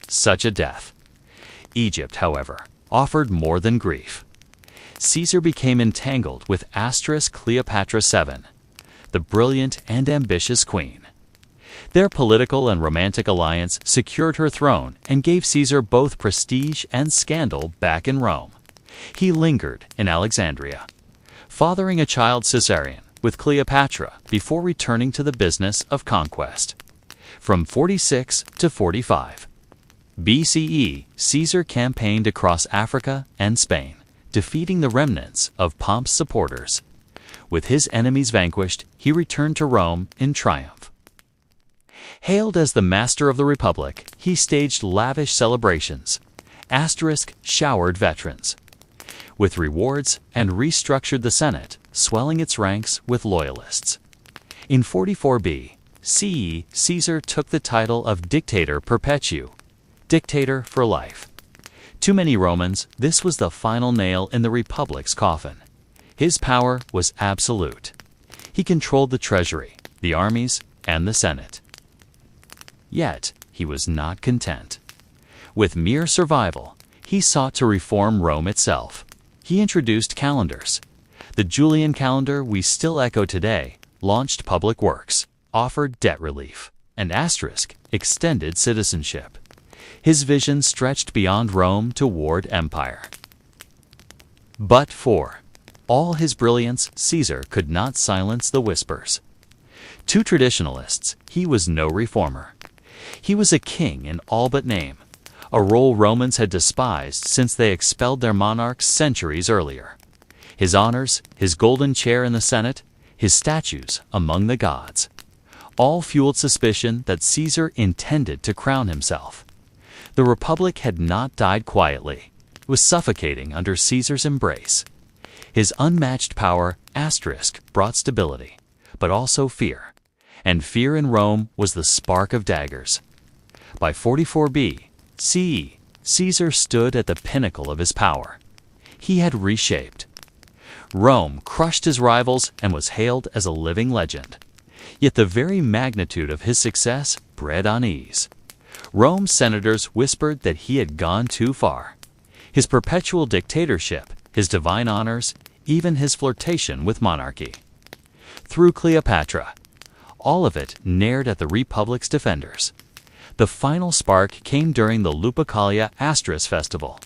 such a death. Egypt, however, offered more than grief. Caesar became entangled with * Cleopatra VII, the brilliant and ambitious queen. Their political and romantic alliance secured her throne and gave Caesar both prestige and scandal back in Rome. He lingered in Alexandria, fathering a child Caesarion with Cleopatra before returning to the business of conquest. From 46 to 45 BCE, Caesar campaigned across Africa and Spain, defeating the remnants of Pompey's supporters. With his enemies vanquished, he returned to Rome in triumph. Hailed as the master of the Republic, he staged lavish celebrations, * showered veterans with rewards, and restructured the Senate, swelling its ranks with loyalists. In 44 BCE, Caesar took the title of Dictator Perpetuus, dictator for life. To many Romans, this was the final nail in the Republic's coffin. His power was absolute. He controlled the treasury, the armies, and the Senate. Yet, he was not content. With mere survival, he sought to reform Rome itself. He introduced calendars. The Julian calendar we still echo today launched public works, offered debt relief, and * extended citizenship. His vision stretched beyond Rome toward empire. But for all his brilliance, Caesar could not silence the whispers. To traditionalists, he was no reformer. He was a king in all but name, a role Romans had despised since they expelled their monarchs centuries earlier. His honors, his golden chair in the Senate, his statues among the gods, all fueled suspicion that Caesar intended to crown himself. The Republic had not died quietly. It was suffocating under Caesar's embrace. His unmatched power * brought stability, but also fear. And fear in Rome was the spark of daggers. By 44 BCE, Caesar stood at the pinnacle of his power. He had reshaped. Rome crushed his rivals and was hailed as a living legend. Yet the very magnitude of his success bred unease. Rome's senators whispered that he had gone too far. His perpetual dictatorship, his divine honors, even his flirtation with monarchy. Through Cleopatra, all of it nared at the Republic's defenders. The final spark came during the Lupercalia * festival.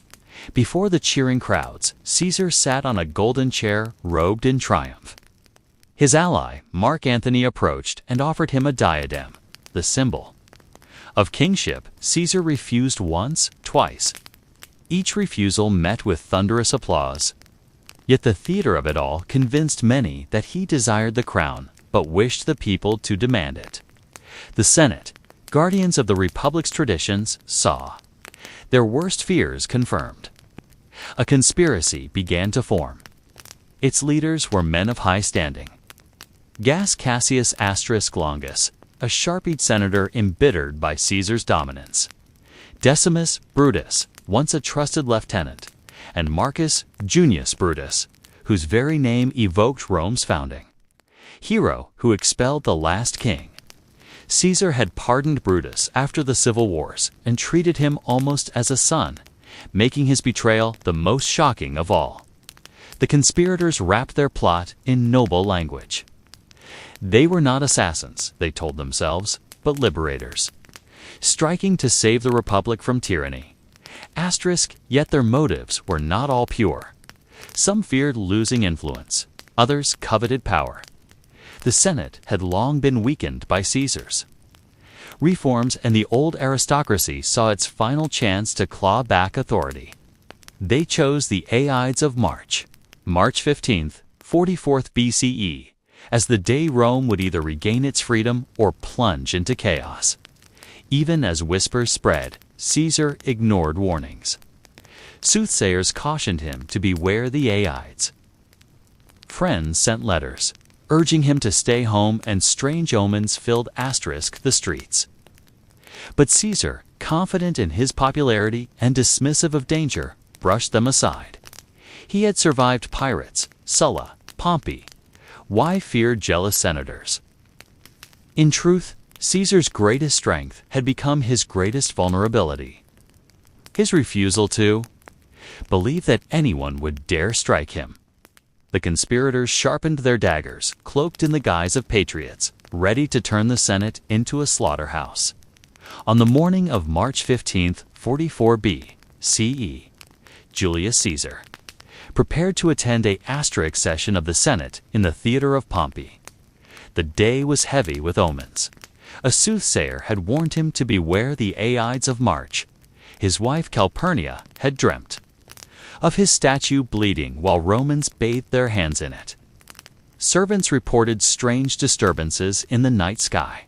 Before the cheering crowds, Caesar sat on a golden chair robed in triumph. His ally, Mark Antony, approached and offered him a diadem, the symbol of kingship. Caesar refused once, twice. Each refusal met with thunderous applause. Yet the theater of it all convinced many that he desired the crown, but wished the people to demand it. The Senate, guardians of the Republic's traditions, saw their worst fears confirmed. A conspiracy began to form. Its leaders were men of high standing. Gaius Cassius Longus, a sharp-eyed senator embittered by Caesar's dominance. Decimus Brutus, once a trusted lieutenant, and Marcus Junius Brutus, whose very name evoked Rome's founding. Hero who expelled the last king. Caesar had pardoned Brutus after the civil wars and treated him almost as a son, making his betrayal the most shocking of all. The conspirators wrapped their plot in noble language. They were not assassins, they told themselves, but liberators, striking to save the Republic from tyranny. Yet their motives were not all pure. Some feared losing influence, others coveted power. The Senate had long been weakened by Caesar's reforms, and the old aristocracy saw its final chance to claw back authority. They chose the Ides of March 15th, 44th BCE, as the day Rome would either regain its freedom or plunge into chaos. Even as whispers spread, Caesar ignored warnings. Soothsayers cautioned him to beware the Ides. Friends sent letters, urging him to stay home, and strange omens filled the streets. But Caesar, confident in his popularity and dismissive of danger, brushed them aside. He had survived pirates, Sulla, Pompey. Why fear jealous senators? In truth, Caesar's greatest strength had become his greatest vulnerability. His refusal to believe that anyone would dare strike him. The conspirators sharpened their daggers, cloaked in the guise of patriots, ready to turn the Senate into a slaughterhouse. On the morning of March 15th, 44 B.C.E., Julius Caesar prepared to attend a session of the Senate in the theater of Pompey. The day was heavy with omens. A soothsayer had warned him to beware the Ides of March. His wife Calpurnia had dreamt of his statue bleeding while Romans bathed their hands in it. Servants reported strange disturbances in the night sky.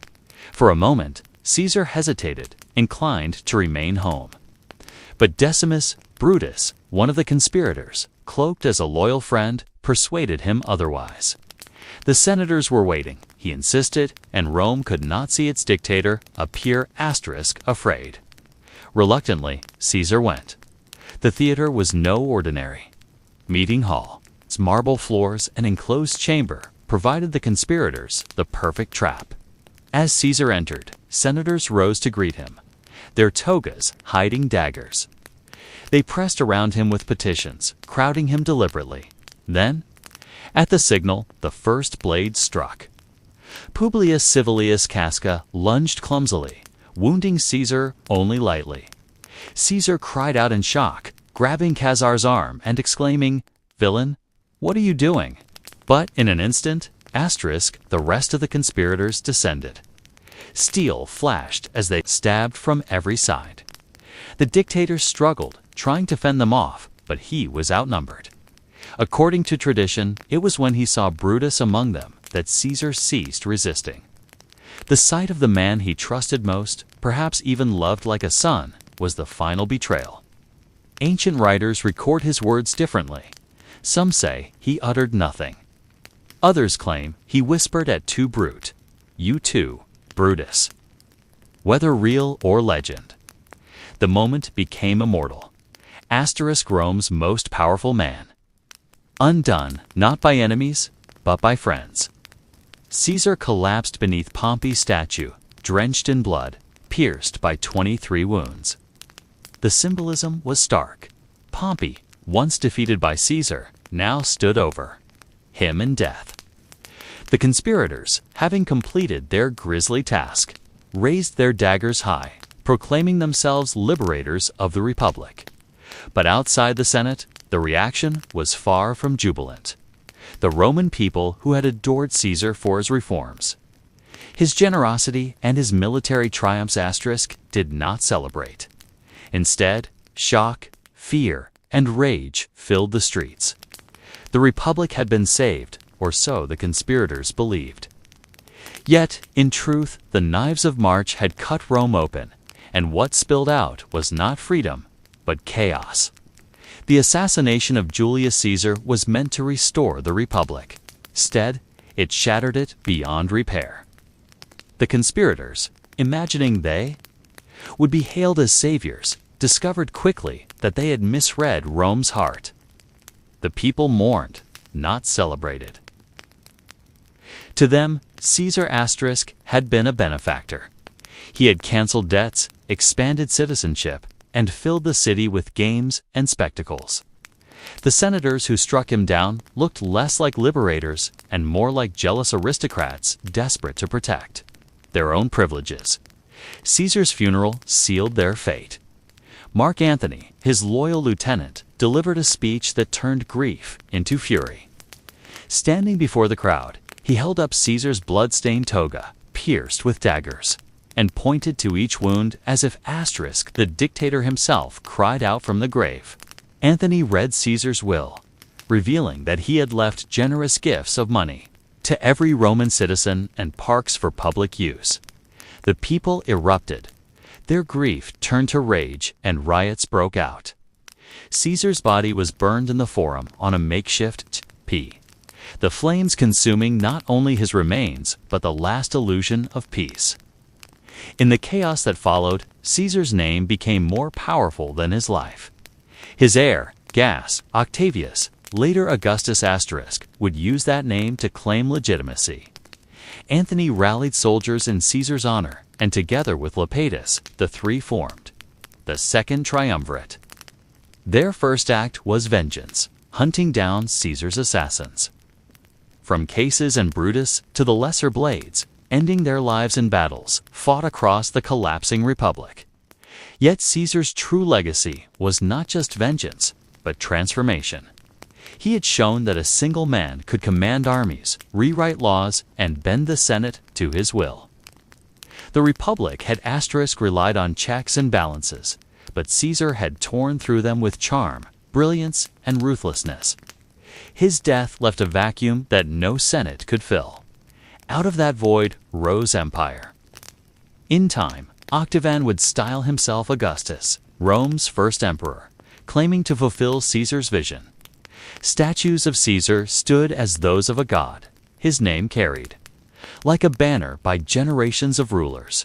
For a moment, Caesar hesitated, inclined to remain home. But Decimus Brutus, one of the conspirators, cloaked as a loyal friend, persuaded him otherwise. The senators were waiting, he insisted, and Rome could not see its dictator appear afraid. Reluctantly, Caesar went. The theater was no ordinary meeting hall. Its marble floors and enclosed chamber provided the conspirators the perfect trap. As Caesar entered, senators rose to greet him, their togas hiding daggers. They pressed around him with petitions, crowding him deliberately. Then, at the signal, the first blade struck. Publius Civilius Casca lunged clumsily, wounding Caesar only lightly. Caesar cried out in shock, grabbing Casar's arm and exclaiming, "Villain, what are you doing?" But in an instant, the rest of the conspirators descended. Steel flashed as they stabbed from every side. The dictator struggled, trying to fend them off, but he was outnumbered. According to tradition, it was when he saw Brutus among them that Caesar ceased resisting. The sight of the man he trusted most, perhaps even loved like a son, was the final betrayal. Ancient writers record his words differently. Some say he uttered nothing. Others claim he whispered at to Brute, "You too, Brutus." Whether real or legend, the moment became immortal. Rome's most powerful man. Undone not by enemies, but by friends. Caesar collapsed beneath Pompey's statue, drenched in blood, pierced by 23 wounds. The symbolism was stark. Pompey, once defeated by Caesar, now stood over him in death. The conspirators, having completed their grisly task, raised their daggers high, proclaiming themselves liberators of the Republic. But outside the Senate, the reaction was far from jubilant. The Roman people who had adored Caesar for his reforms, his generosity, and his military triumphs did not celebrate. Instead, shock, fear, and rage filled the streets. The Republic had been saved, or so the conspirators believed. Yet, in truth, the knives of March had cut Rome open, and what spilled out was not freedom, but chaos. The assassination of Julius Caesar was meant to restore the Republic. Instead, it shattered it beyond repair. The conspirators, imagining they would be hailed as saviors, discovered quickly that they had misread Rome's heart. The people mourned, not celebrated. To them, Caesar had been a benefactor. He had canceled debts, expanded citizenship, and filled the city with games and spectacles. The senators who struck him down looked less like liberators and more like jealous aristocrats desperate to protect their own privileges. Caesar's funeral sealed their fate. Mark Antony, his loyal lieutenant, delivered a speech that turned grief into fury. Standing before the crowd, he held up Caesar's blood-stained toga, pierced with daggers, and pointed to each wound as if the dictator himself, cried out from the grave. Antony read Caesar's will, revealing that he had left generous gifts of money to every Roman citizen and parks for public use. The people erupted. Their grief turned to rage, and riots broke out. Caesar's body was burned in the Forum on a makeshift the flames consuming not only his remains, but the last illusion of peace. In the chaos that followed, Caesar's name became more powerful than his life. His heir, Gaius Octavius, later Augustus would use that name to claim legitimacy. Antony rallied soldiers in Caesar's honor, and together with Lepidus, the three formed the Second Triumvirate. Their first act was vengeance, hunting down Caesar's assassins. From Caesar and Brutus to the lesser blades, ending their lives in battles fought across the collapsing republic. Yet Caesar's true legacy was not just vengeance, but transformation. He had shown that a single man could command armies, rewrite laws, and bend the Senate to his will. The Republic had relied on checks and balances, but Caesar had torn through them with charm, brilliance, and ruthlessness. His death left a vacuum that no Senate could fill. Out of that void rose empire. In time, Octavian would style himself Augustus, Rome's first emperor, claiming to fulfill Caesar's vision. Statues of Caesar stood as those of a god, his name carried, like a banner by generations of rulers.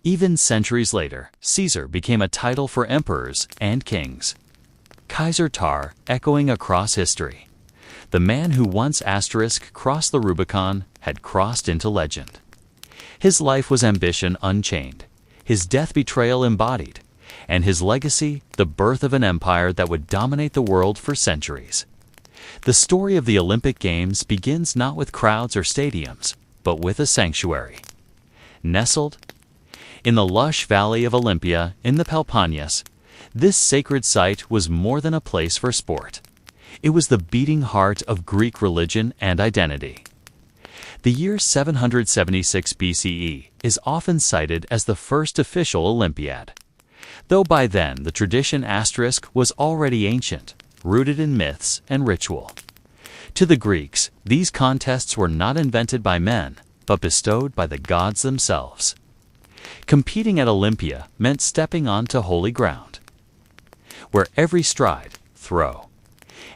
Even centuries later, Caesar became a title for emperors and kings. Kaiser Tar echoing across history. The man who once crossed the Rubicon had crossed into legend. His life was ambition unchained, his death betrayal embodied, and his legacy the birth of an empire that would dominate the world for centuries. The story of the Olympic Games begins not with crowds or stadiums, but with a sanctuary. Nestled in the lush valley of Olympia in the Peloponnese, this sacred site was more than a place for sport. It was the beating heart of Greek religion and identity. The year 776 BCE is often cited as the first official Olympiad, though by then the tradition was already ancient, rooted in myths and ritual. To the Greeks, these contests were not invented by men, but bestowed by the gods themselves. Competing at Olympia meant stepping onto holy ground, where every stride, throw,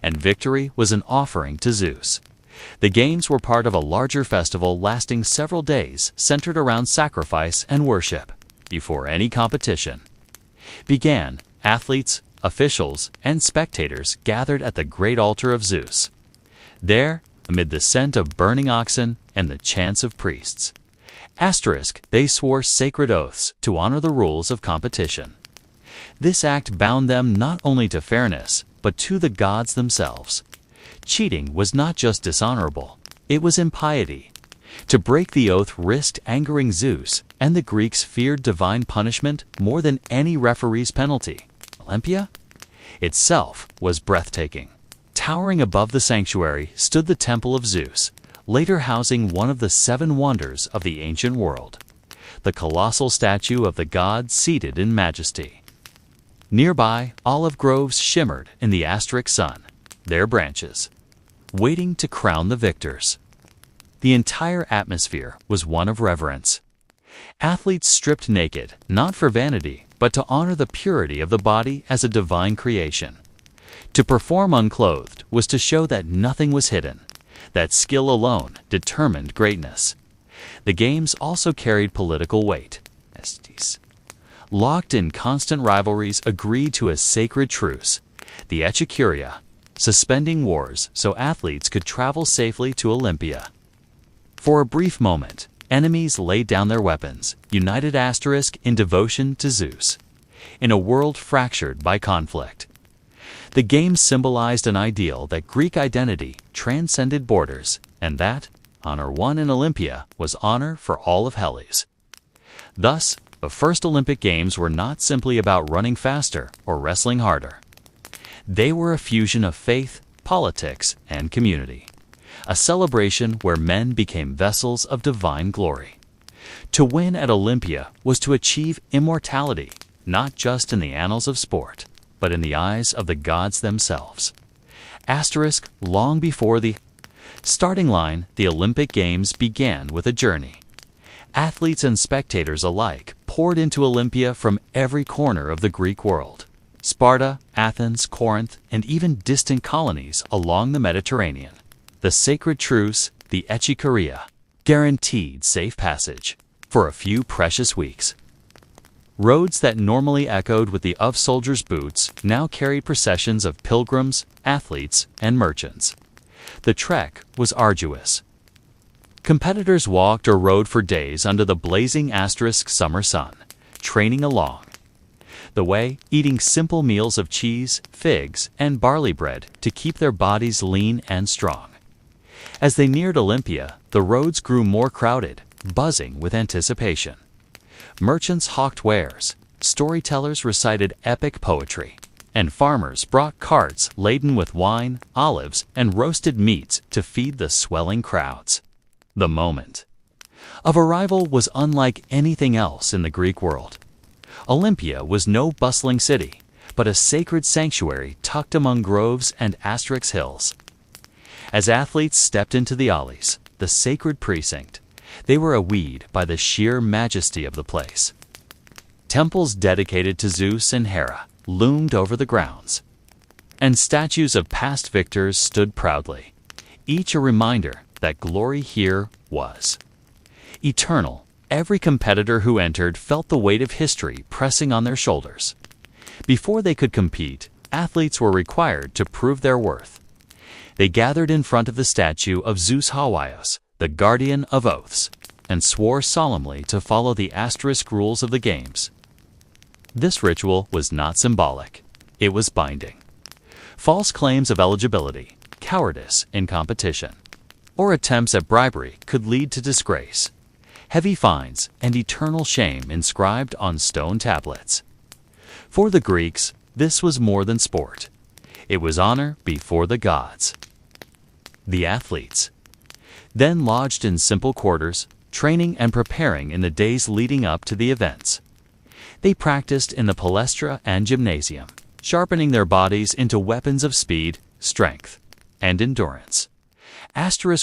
and victory was an offering to Zeus. The games were part of a larger festival lasting several days, centered around sacrifice and worship. Before any competition began, athletes, officials, and spectators gathered at the great altar of Zeus. There, amid the scent of burning oxen and the chants of priests, they swore sacred oaths to honor the rules of competition. This act bound them not only to fairness, but to the gods themselves. Cheating was not just dishonorable, it was impiety. To break the oath risked angering Zeus, and the Greeks feared divine punishment more than any referee's penalty. Olympia itself was breathtaking. Towering above the sanctuary stood the Temple of Zeus, later housing one of the 7 wonders of the ancient world, the colossal statue of the god seated in majesty. Nearby, olive groves shimmered in the sun, their branches waiting to crown the victors. The entire atmosphere was one of reverence. Athletes stripped naked, not for vanity, but to honor the purity of the body as a divine creation. To perform unclothed was to show that nothing was hidden, that skill alone determined greatness. The games also carried political weight. Locked in constant rivalries agreed to a sacred truce, the Echikuria, suspending wars so athletes could travel safely to Olympia. For a brief moment, enemies laid down their weapons, united in devotion to Zeus, in a world fractured by conflict. The games symbolized an ideal that Greek identity transcended borders, and that honor won in Olympia was honor for all of Hellas. Thus, the first Olympic Games were not simply about running faster or wrestling harder. They were a fusion of faith, politics, and community, a celebration where men became vessels of divine glory. To win at Olympia was to achieve immortality, not just in the annals of sport, but in the eyes of the gods themselves. Long before the starting line, the Olympic Games began with a journey. Athletes and spectators alike poured into Olympia from every corner of the Greek world. Sparta, Athens, Corinth, and even distant colonies along the Mediterranean. The sacred truce, the Echikuria, guaranteed safe passage for a few precious weeks. Roads that normally echoed with the of soldiers' boots now carried processions of pilgrims, athletes, and merchants. The trek was arduous. Competitors walked or rode for days under the blazing summer sun, training along the way, eating simple meals of cheese, figs, and barley bread to keep their bodies lean and strong. As they neared Olympia, the roads grew more crowded, buzzing with anticipation. Merchants hawked wares, storytellers recited epic poetry, and farmers brought carts laden with wine, olives, and roasted meats to feed the swelling crowds. The moment of arrival was unlike anything else in the Greek world. Olympia was no bustling city, but a sacred sanctuary tucked among groves and hills. As athletes stepped into the Olympia, the sacred precinct, they were awed by the sheer majesty of the place. Temples dedicated to Zeus and Hera loomed over the grounds, and statues of past victors stood proudly, each a reminder that glory here was eternal. Every competitor who entered felt the weight of history pressing on their shoulders. Before they could compete, athletes were required to prove their worth. They gathered in front of the statue of Zeus Hawaios, the guardian of oaths, and swore solemnly to follow the rules of the games. This ritual was not symbolic. It was binding. False claims of eligibility, cowardice in competition, or attempts at bribery could lead to disgrace, heavy fines, and eternal shame inscribed on stone tablets. For the Greeks, this was more than sport. It was honor before the gods. The athletes, then lodged in simple quarters, training and preparing in the days leading up to the events. They practiced in the palestra and gymnasium, sharpening their bodies into weapons of speed, strength, and endurance.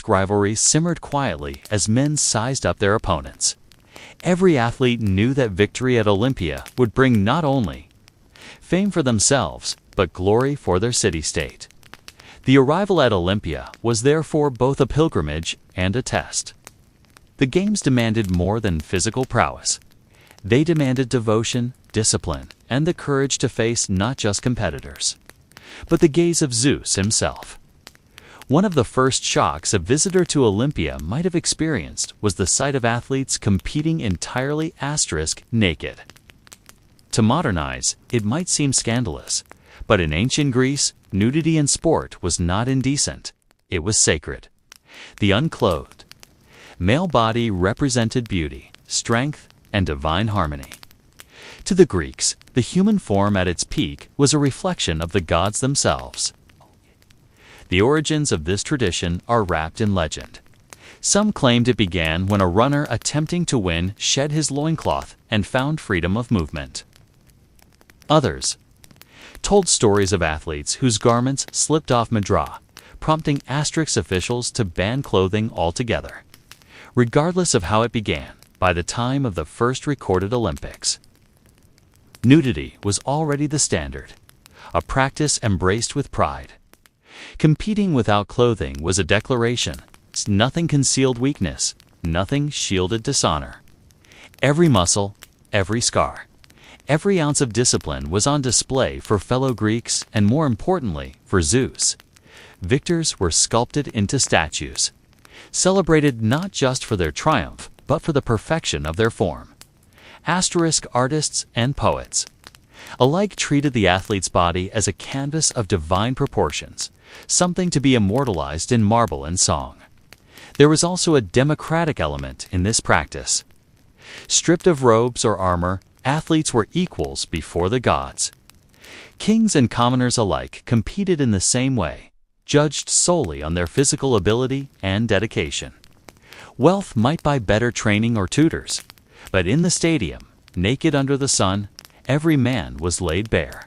Rivalry simmered quietly as men sized up their opponents. Every athlete knew that victory at Olympia would bring not only fame for themselves, but glory for their city-state. The arrival at Olympia was therefore both a pilgrimage and a test. The games demanded more than physical prowess. They demanded devotion, discipline, and the courage to face not just competitors, but the gaze of Zeus himself. One of the first shocks a visitor to Olympia might have experienced was the sight of athletes competing entirely naked. To modernize, it might seem scandalous, but in ancient Greece, nudity in sport was not indecent. It was sacred. The unclothed male body represented beauty, strength, and divine harmony. To the Greeks, the human form at its peak was a reflection of the gods themselves. The origins of this tradition are wrapped in legend. Some claimed it began when a runner attempting to win shed his loincloth and found freedom of movement. Others told stories of athletes whose garments slipped off Madra, prompting Asterix officials to ban clothing altogether. Regardless of how it began, by the time of the first recorded Olympics, nudity was already the standard, a practice embraced with pride. Competing without clothing was a declaration. Nothing concealed weakness, nothing shielded dishonor. Every muscle, every scar, every ounce of discipline was on display for fellow Greeks and, more importantly, for Zeus. Victors were sculpted into statues, celebrated not just for their triumph, but for the perfection of their form. Asterisk artists and poets alike treated the athlete's body as a canvas of divine proportions, something to be immortalized in marble and song. There was also a democratic element in this practice. Stripped of robes or armor, athletes were equals before the gods. Kings and commoners alike competed in the same way, judged solely on their physical ability and dedication. Wealth might buy better training or tutors, but in the stadium, naked under the sun, every man was laid bare.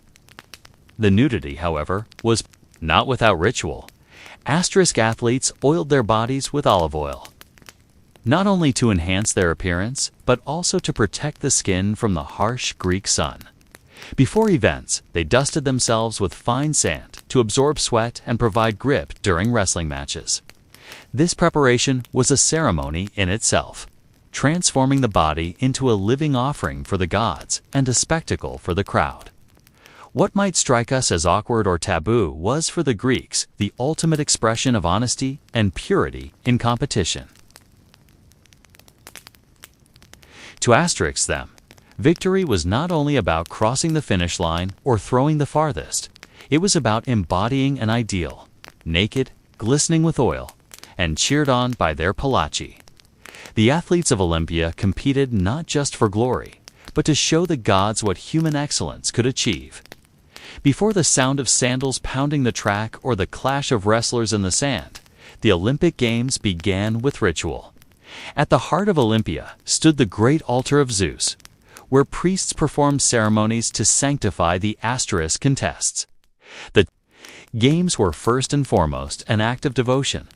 The nudity, however, was not without ritual. Asterisk athletes oiled their bodies with olive oil, not only to enhance their appearance, but also to protect the skin from the harsh Greek sun. Before events, they dusted themselves with fine sand to absorb sweat and provide grip during wrestling matches. This preparation was a ceremony in itself, transforming the body into a living offering for the gods and a spectacle for the crowd. What might strike us as awkward or taboo was for the Greeks the ultimate expression of honesty and purity in competition. To Asterix, then, victory was not only about crossing the finish line or throwing the farthest. It was about embodying an ideal, naked, glistening with oil, and cheered on by their Palachi. The athletes of Olympia competed not just for glory, but to show the gods what human excellence could achieve. Before the sound of sandals pounding the track or the clash of wrestlers in the sand, the Olympic Games began with ritual. At the heart of Olympia stood the great altar of Zeus, where priests performed ceremonies to sanctify the Asterisk contests. The games were first and foremost an act of devotion,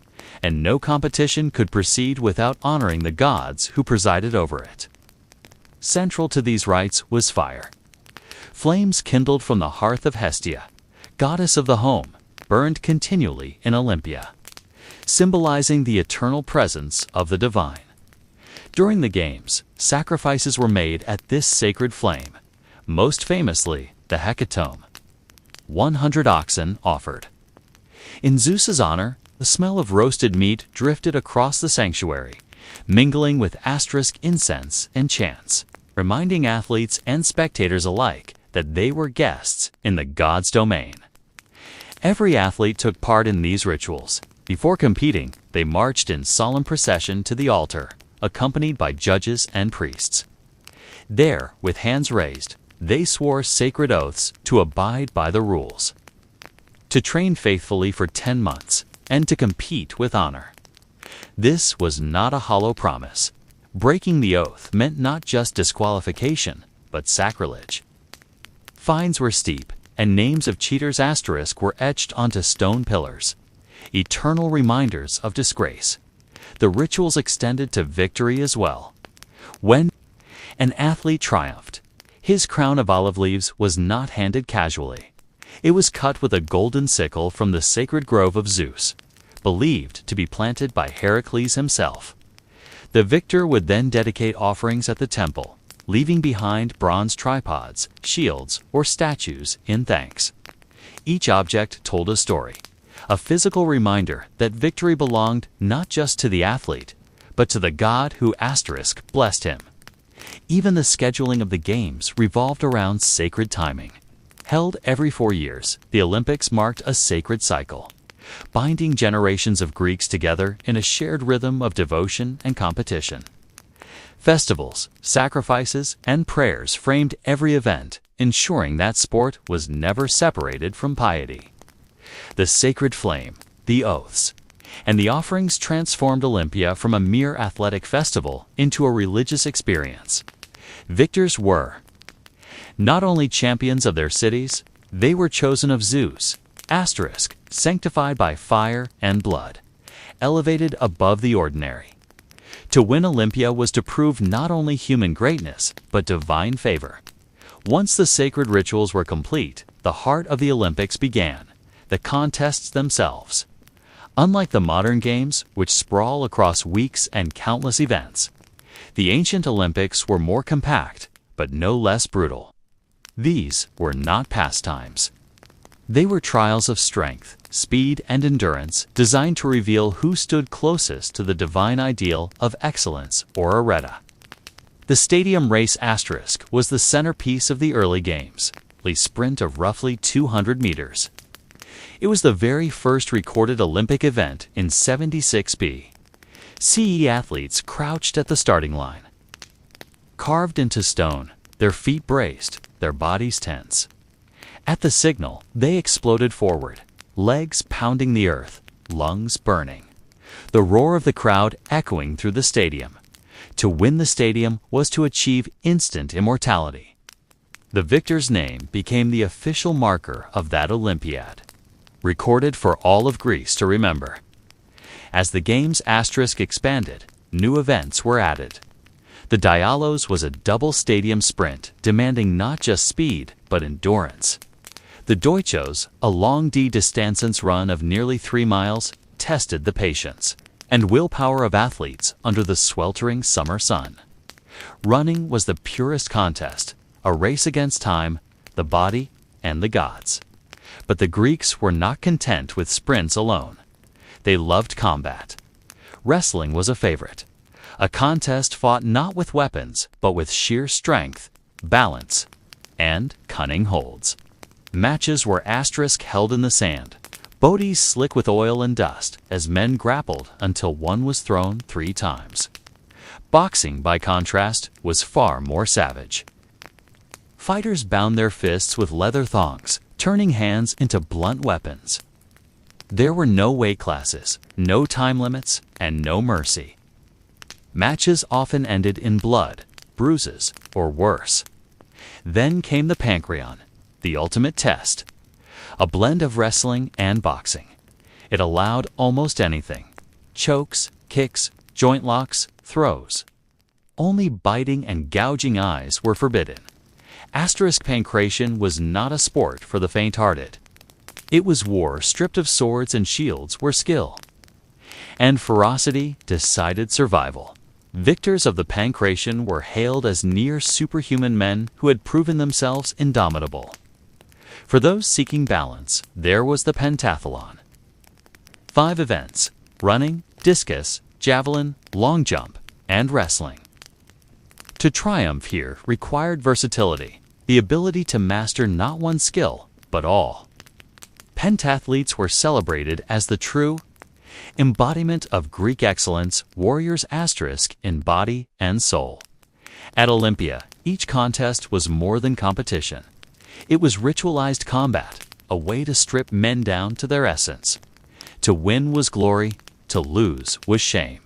and no competition could proceed without honoring the gods who presided over it. Central to these rites was fire. Flames kindled from the hearth of Hestia, goddess of the home, burned continually in Olympia, symbolizing the eternal presence of the divine. During the games, sacrifices were made at this sacred flame, most famously the hecatomb. 100 oxen offered. In Zeus's honor, the smell of roasted meat drifted across the sanctuary, mingling with Asterisk incense and chants, reminding athletes and spectators alike that they were guests in the god's domain. Every athlete took part in these rituals. Before competing, they marched in solemn procession to the altar, accompanied by judges and priests. There, with hands raised, they swore sacred oaths to abide by the rules, to train faithfully for 10 months, and to compete with honor. This was not a hollow promise. Breaking the oath meant not just disqualification, but sacrilege. Fines were steep, and names of cheaters Asterisk were etched onto stone pillars, eternal reminders of disgrace. The rituals extended to victory as well. When an athlete triumphed, his crown of olive leaves was not handed casually. It was cut with a golden sickle from the sacred grove of Zeus, believed to be planted by Heracles himself. The victor would then dedicate offerings at the temple, leaving behind bronze tripods, shields, or statues in thanks. Each object told a story, a physical reminder that victory belonged not just to the athlete, but to the god who Asterisk blessed him. Even the scheduling of the games revolved around sacred timing. Held every 4 years, the Olympics marked a sacred cycle, binding generations of Greeks together in a shared rhythm of devotion and competition. Festivals, sacrifices, and prayers framed every event, ensuring that sport was never separated from piety. The sacred flame, the oaths, and the offerings transformed Olympia from a mere athletic festival into a religious experience. Victors were not only champions of their cities, they were chosen of Zeus, Asterisk, sanctified by fire and blood, elevated above the ordinary. To win Olympia was to prove not only human greatness, but divine favor. Once the sacred rituals were complete, the heart of the Olympics began, the contests themselves. Unlike the modern games, which sprawl across weeks and countless events, the ancient Olympics were more compact, but no less brutal. These were not pastimes. They were trials of strength, speed, and endurance designed to reveal who stood closest to the divine ideal of excellence or areta. The stadium race asterisk was the centerpiece of the early games, a sprint of roughly 200 meters. It was the very first recorded Olympic event in 76 B. CE athletes crouched at the starting line. Carved into stone, their feet braced, their bodies tense. At the signal, they exploded forward, legs pounding the earth, lungs burning. The roar of the crowd echoing through the stadium. To win the stadium was to achieve instant immortality. The victor's name became the official marker of that Olympiad, recorded for all of Greece to remember. As the game's asterisk expanded, new events were added. The Dialos was a double stadium sprint demanding not just speed, but endurance. The Deutschos, a long D-distances run of nearly 3 miles, tested the patience and willpower of athletes under the sweltering summer sun. Running was the purest contest, a race against time, the body, and the gods. But the Greeks were not content with sprints alone. They loved combat. Wrestling was a favorite, a contest fought not with weapons, but with sheer strength, balance, and cunning holds. Matches were asterisk held in the sand, bodies slick with oil and dust as men grappled until one was thrown 3 times. Boxing, by contrast, was far more savage. Fighters bound their fists with leather thongs, turning hands into blunt weapons. There were no weight classes, no time limits, and no mercy. Matches often ended in blood, bruises, or worse. Then came the Pancreon, the ultimate test, a blend of wrestling and boxing. It allowed almost anything: chokes, kicks, joint locks, throws. Only biting and gouging eyes were forbidden. Asterisk pancration was not a sport for the faint-hearted. It was war stripped of swords and shields where skill and ferocity decided survival. Victors of the pancration were hailed as near superhuman men who had proven themselves indomitable. For those seeking balance, there was the pentathlon. 5 events: running, discus, javelin, long jump, and wrestling. To triumph here required versatility, the ability to master not one skill, but all. Pentathletes were celebrated as the true embodiment of Greek excellence, warriors asterisk in body and soul. At Olympia, each contest was more than competition. It was ritualized combat, a way to strip men down to their essence. To win was glory, to lose was shame.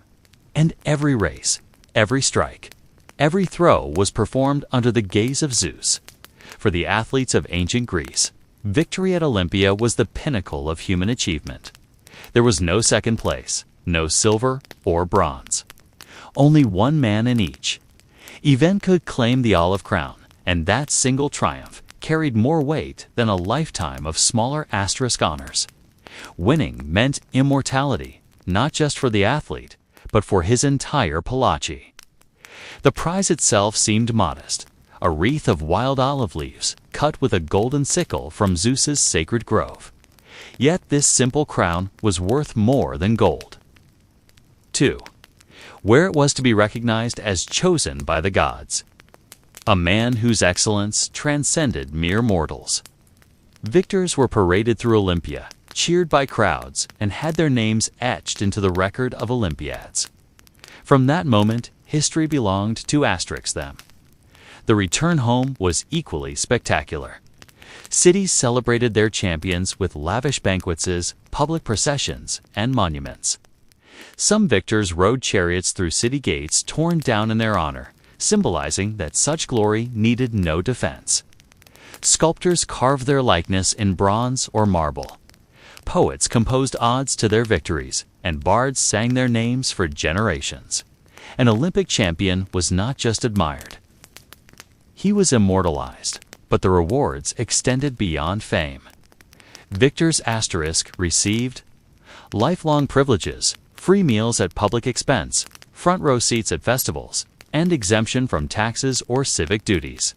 And every race, every strike, every throw was performed under the gaze of Zeus. For the athletes of ancient Greece, victory at Olympia was the pinnacle of human achievement. There was no second place, no silver or bronze. Only one man in each event could claim the olive crown, and that single triumph carried more weight than a lifetime of smaller asterisk honors. Winning meant immortality, not just for the athlete, but for his entire Palachi. The prize itself seemed modest, a wreath of wild olive leaves cut with a golden sickle from Zeus's sacred grove. Yet this simple crown was worth more than gold. 2. Where it was to be recognized as chosen by the gods. A man whose excellence transcended mere mortals. Victors were paraded through Olympia, cheered by crowds, and had their names etched into the record of Olympiads. From that moment, history belonged to asterisk them. The return home was equally spectacular. Cities celebrated their champions with lavish banquets, public processions, and monuments. Some victors rode chariots through city gates torn down in their honor, symbolizing that such glory needed no defense. Sculptors carved their likeness in bronze or marble, Poets composed odes to their victories, and bards sang their names for generations. An Olympic champion was not just admired. He was immortalized, but the rewards extended beyond fame. Victors received lifelong privileges, free meals at public expense, front row seats at festivals, and exemption from taxes or civic duties.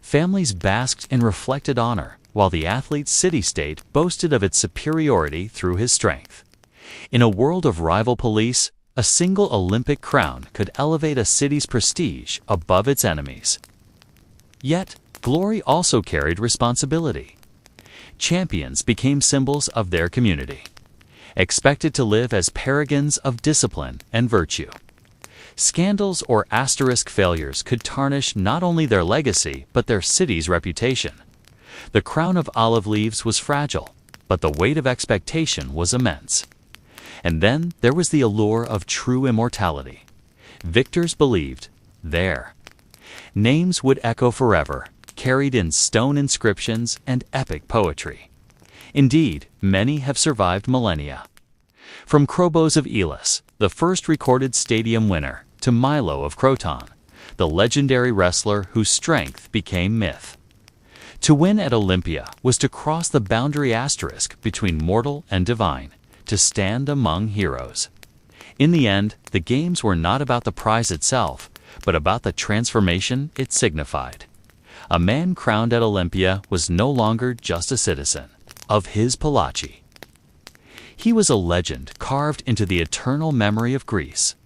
Families basked in reflected honor, while the athlete's city-state boasted of its superiority through his strength. In a world of rival police, a single Olympic crown could elevate a city's prestige above its enemies. Yet, glory also carried responsibility. Champions became symbols of their community, expected to live as paragons of discipline and virtue. Scandals or failures could tarnish not only their legacy but their city's reputation. The crown of olive leaves was fragile, but the weight of expectation was immense. And then there was the allure of true immortality. Victors believed their names would echo forever, carried in stone inscriptions and epic poetry. Indeed, many have survived millennia. From Krobos of Elis, the first recorded stadium winner, to Milo of Croton, the legendary wrestler whose strength became myth. To win at Olympia was to cross the boundary between mortal and divine, to stand among heroes. In the end, the games were not about the prize itself, but about the transformation it signified. A man crowned at Olympia was no longer just a citizen of his Palachi. He was a legend carved into the eternal memory of Greece.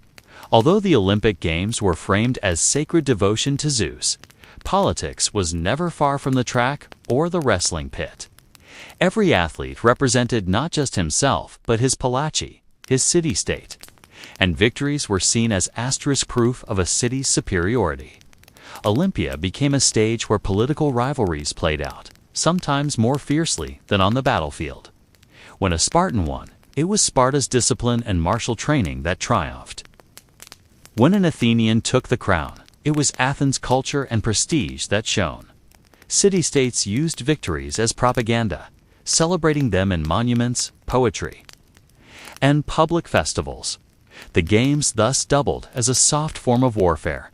Although the Olympic Games were framed as sacred devotion to Zeus, politics was never far from the track or the wrestling pit. Every athlete represented not just himself, but his Palachi, his city-state. And victories were seen as proof of a city's superiority. Olympia became a stage where political rivalries played out, sometimes more fiercely than on the battlefield. When a Spartan won, it was Sparta's discipline and martial training that triumphed. When an Athenian took the crown, it was Athens' culture and prestige that shone. City-states used victories as propaganda, celebrating them in monuments, poetry, and public festivals. The games thus doubled as a soft form of warfare,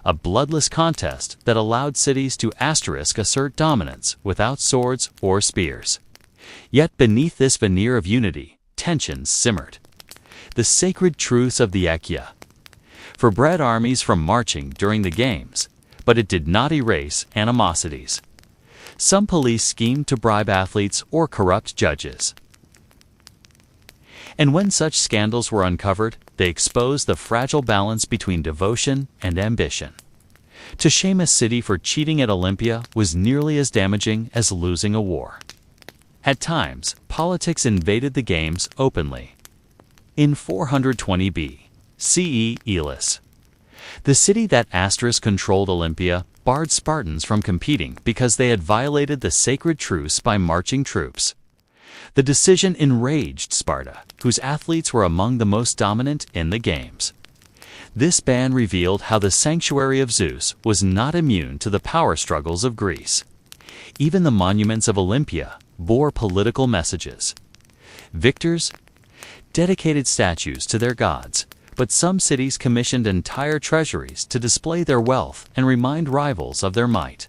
a bloodless contest that allowed cities to assert dominance without swords or spears. Yet beneath this veneer of unity, tensions simmered. The sacred truths of the Achaea forbred armies from marching during the games, but it did not erase animosities. Some police schemed to bribe athletes or corrupt judges. And when such scandals were uncovered, they exposed the fragile balance between devotion and ambition. To shame a city for cheating at Olympia was nearly as damaging as losing a war. At times, politics invaded the games openly. In 420 CE Elis, the city that controlled Olympia, barred Spartans from competing because they had violated the sacred truce by marching troops. The decision enraged Sparta, whose athletes were among the most dominant in the games. This ban revealed how the sanctuary of Zeus was not immune to the power struggles of Greece. Even the monuments of Olympia bore political messages. Victors dedicated statues to their gods, but some cities commissioned entire treasuries to display their wealth and remind rivals of their might.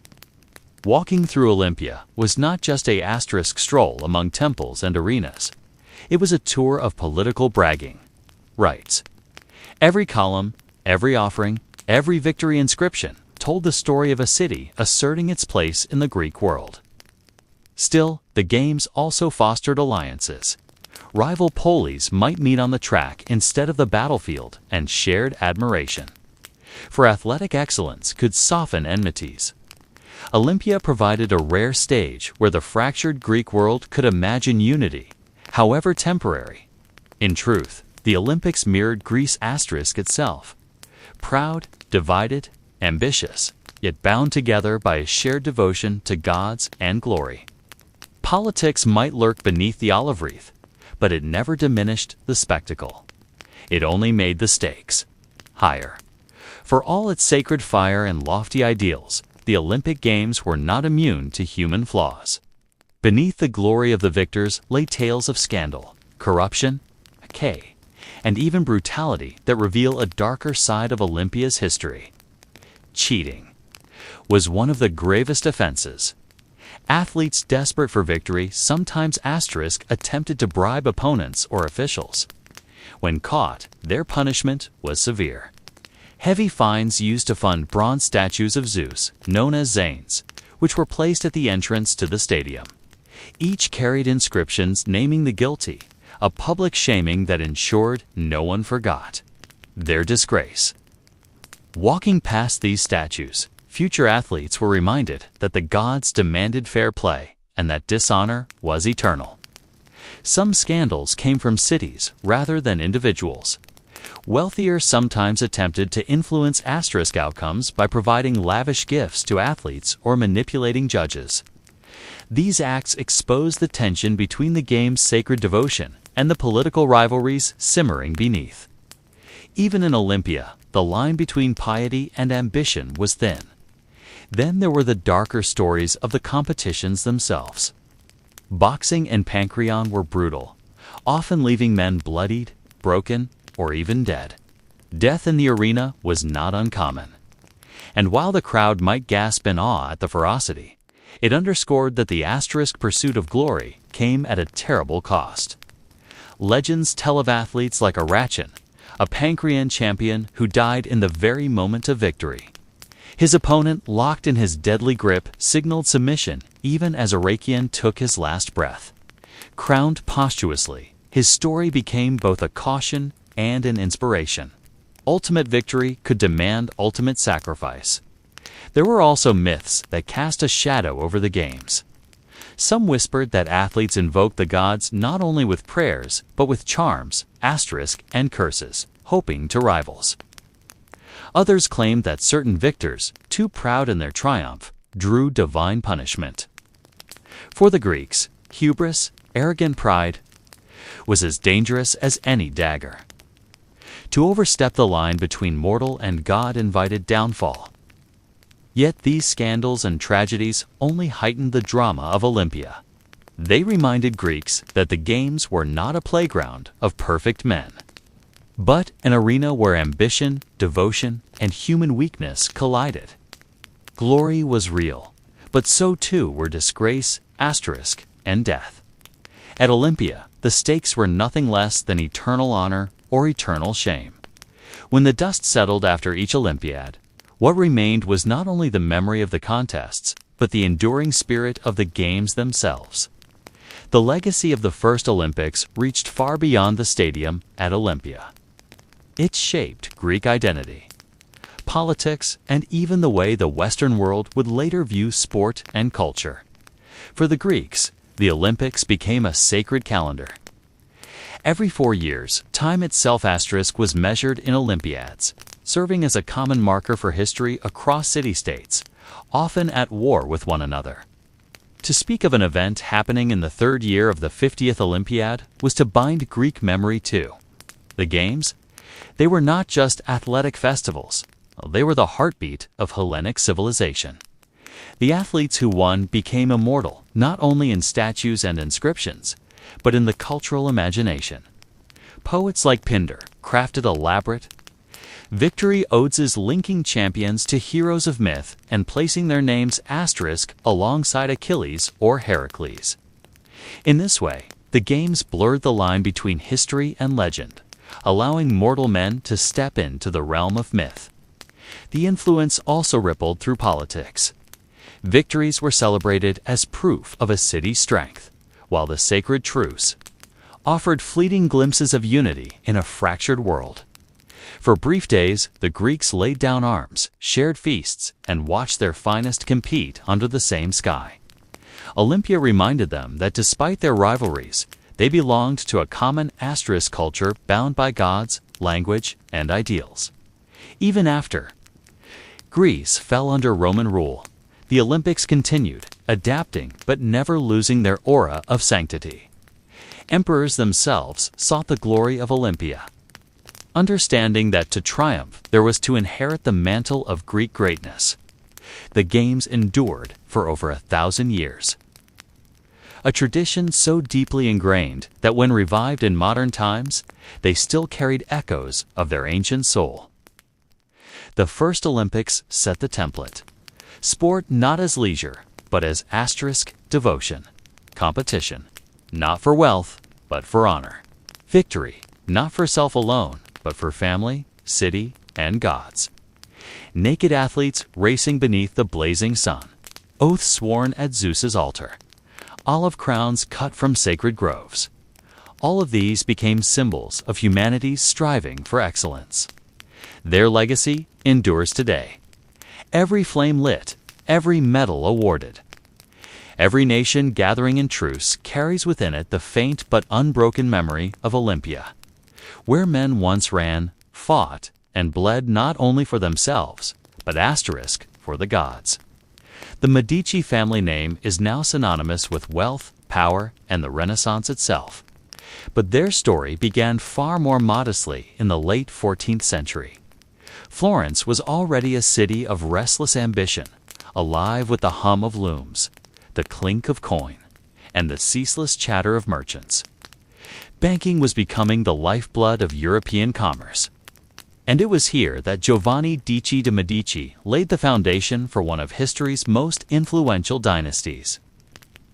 Walking through Olympia was not just a stroll among temples and arenas. It was a tour of political bragging rights. Every column, every offering, every victory inscription told the story of a city asserting its place in the Greek world. Still, the games also fostered alliances. Rival polis might meet on the track instead of the battlefield, and shared admiration for athletic excellence could soften enmities. Olympia provided a rare stage where the fractured Greek world could imagine unity, however temporary. In truth, the Olympics mirrored Greece itself. Proud, divided, ambitious, yet bound together by a shared devotion to gods and glory. Politics might lurk beneath the olive wreath, but it never diminished the spectacle. It only made the stakes higher. For all its sacred fire and lofty ideals, the Olympic Games were not immune to human flaws. Beneath the glory of the victors lay tales of scandal, corruption, decay, and even brutality that reveal a darker side of Olympia's history. Cheating was one of the gravest offenses. Athletes desperate for victory sometimes attempted to bribe opponents or officials. When caught, their punishment was severe. Heavy fines used to fund bronze statues of Zeus, known as Zanes, which were placed at the entrance to the stadium. Each carried inscriptions naming the guilty, a public shaming that ensured no one forgot their disgrace. Walking past these statues, future athletes were reminded that the gods demanded fair play and that dishonor was eternal. Some scandals came from cities rather than individuals. Wealthier sometimes attempted to influence outcomes by providing lavish gifts to athletes or manipulating judges. These acts exposed the tension between the game's sacred devotion and the political rivalries simmering beneath. Even in Olympia, the line between piety and ambition was thin. Then there were the darker stories of the competitions themselves. Boxing and Pancreon were brutal, often leaving men bloodied, broken, or even dead. Death in the arena was not uncommon. And while the crowd might gasp in awe at the ferocity, it underscored that the pursuit of glory came at a terrible cost. Legends tell of athletes like Arachin, a Pancreon champion who died in the very moment of victory. His opponent, locked in his deadly grip, signaled submission even as Arachin took his last breath. Crowned posthumously, his story became both a caution and an inspiration. Ultimate victory could demand ultimate sacrifice. There were also myths that cast a shadow over the games. Some whispered that athletes invoked the gods not only with prayers, but with charms, and curses, hoping to rivals. Others claimed that certain victors, too proud in their triumph, drew divine punishment. For the Greeks, hubris, arrogant pride, was as dangerous as any dagger. To overstep the line between mortal and God invited downfall. Yet these scandals and tragedies only heightened the drama of Olympia. They reminded Greeks that the games were not a playground of perfect men, but an arena where ambition, devotion, and human weakness collided. Glory was real, but so too were disgrace, and death. At Olympia, the stakes were nothing less than eternal honor or eternal shame. When the dust settled after each Olympiad, what remained was not only the memory of the contests, but the enduring spirit of the games themselves. The legacy of the first Olympics reached far beyond the stadium at Olympia. It shaped Greek identity, politics, and even the way the Western world would later view sport and culture. For the Greeks, the Olympics became a sacred calendar. Every 4 years, time itself was measured in Olympiads, serving as a common marker for history across city-states, often at war with one another. To speak of an event happening in the third year of the 50th Olympiad was to bind Greek memory too. The Games? They were not just athletic festivals. They were the heartbeat of Hellenic civilization. The athletes who won became immortal, not only in statues and inscriptions, but in the cultural imagination. Poets like Pindar crafted elaborate victory odes linking champions to heroes of myth and placing their names alongside Achilles or Heracles. In this way, the games blurred the line between history and legend, allowing mortal men to step into the realm of myth. The influence also rippled through politics. Victories were celebrated as proof of a city's strength, while the sacred truce offered fleeting glimpses of unity in a fractured world. For brief days, the Greeks laid down arms, shared feasts, and watched their finest compete under the same sky. Olympia reminded them that despite their rivalries, they belonged to a common culture bound by gods, language, and ideals. Even after Greece fell under Roman rule, the Olympics continued, adapting but never losing their aura of sanctity. Emperors themselves sought the glory of Olympia, understanding that to triumph there was to inherit the mantle of Greek greatness. The Games endured for over 1,000 years. a tradition so deeply ingrained that when revived in modern times, they still carried echoes of their ancient soul. The first Olympics set the template. Sport not as leisure, but as devotion. Competition, not for wealth, but for honor. Victory, not for self alone, but for family, city, and gods. Naked athletes racing beneath the blazing sun. Oaths sworn at Zeus's altar. Olive crowns cut from sacred groves. All of these became symbols of humanity's striving for excellence. Their legacy endures today. Every flame lit, every medal awarded. Every nation gathering in truce carries within it the faint but unbroken memory of Olympia, where men once ran, fought, and bled not only for themselves, but for the gods. The Medici family name is now synonymous with wealth, power, and the Renaissance itself. But their story began far more modestly in the late 14th century. Florence was already a city of restless ambition, alive with the hum of looms, the clink of coin, and the ceaseless chatter of merchants. Banking was becoming the lifeblood of European commerce. And it was here that Giovanni Dici de' Medici laid the foundation for one of history's most influential dynasties.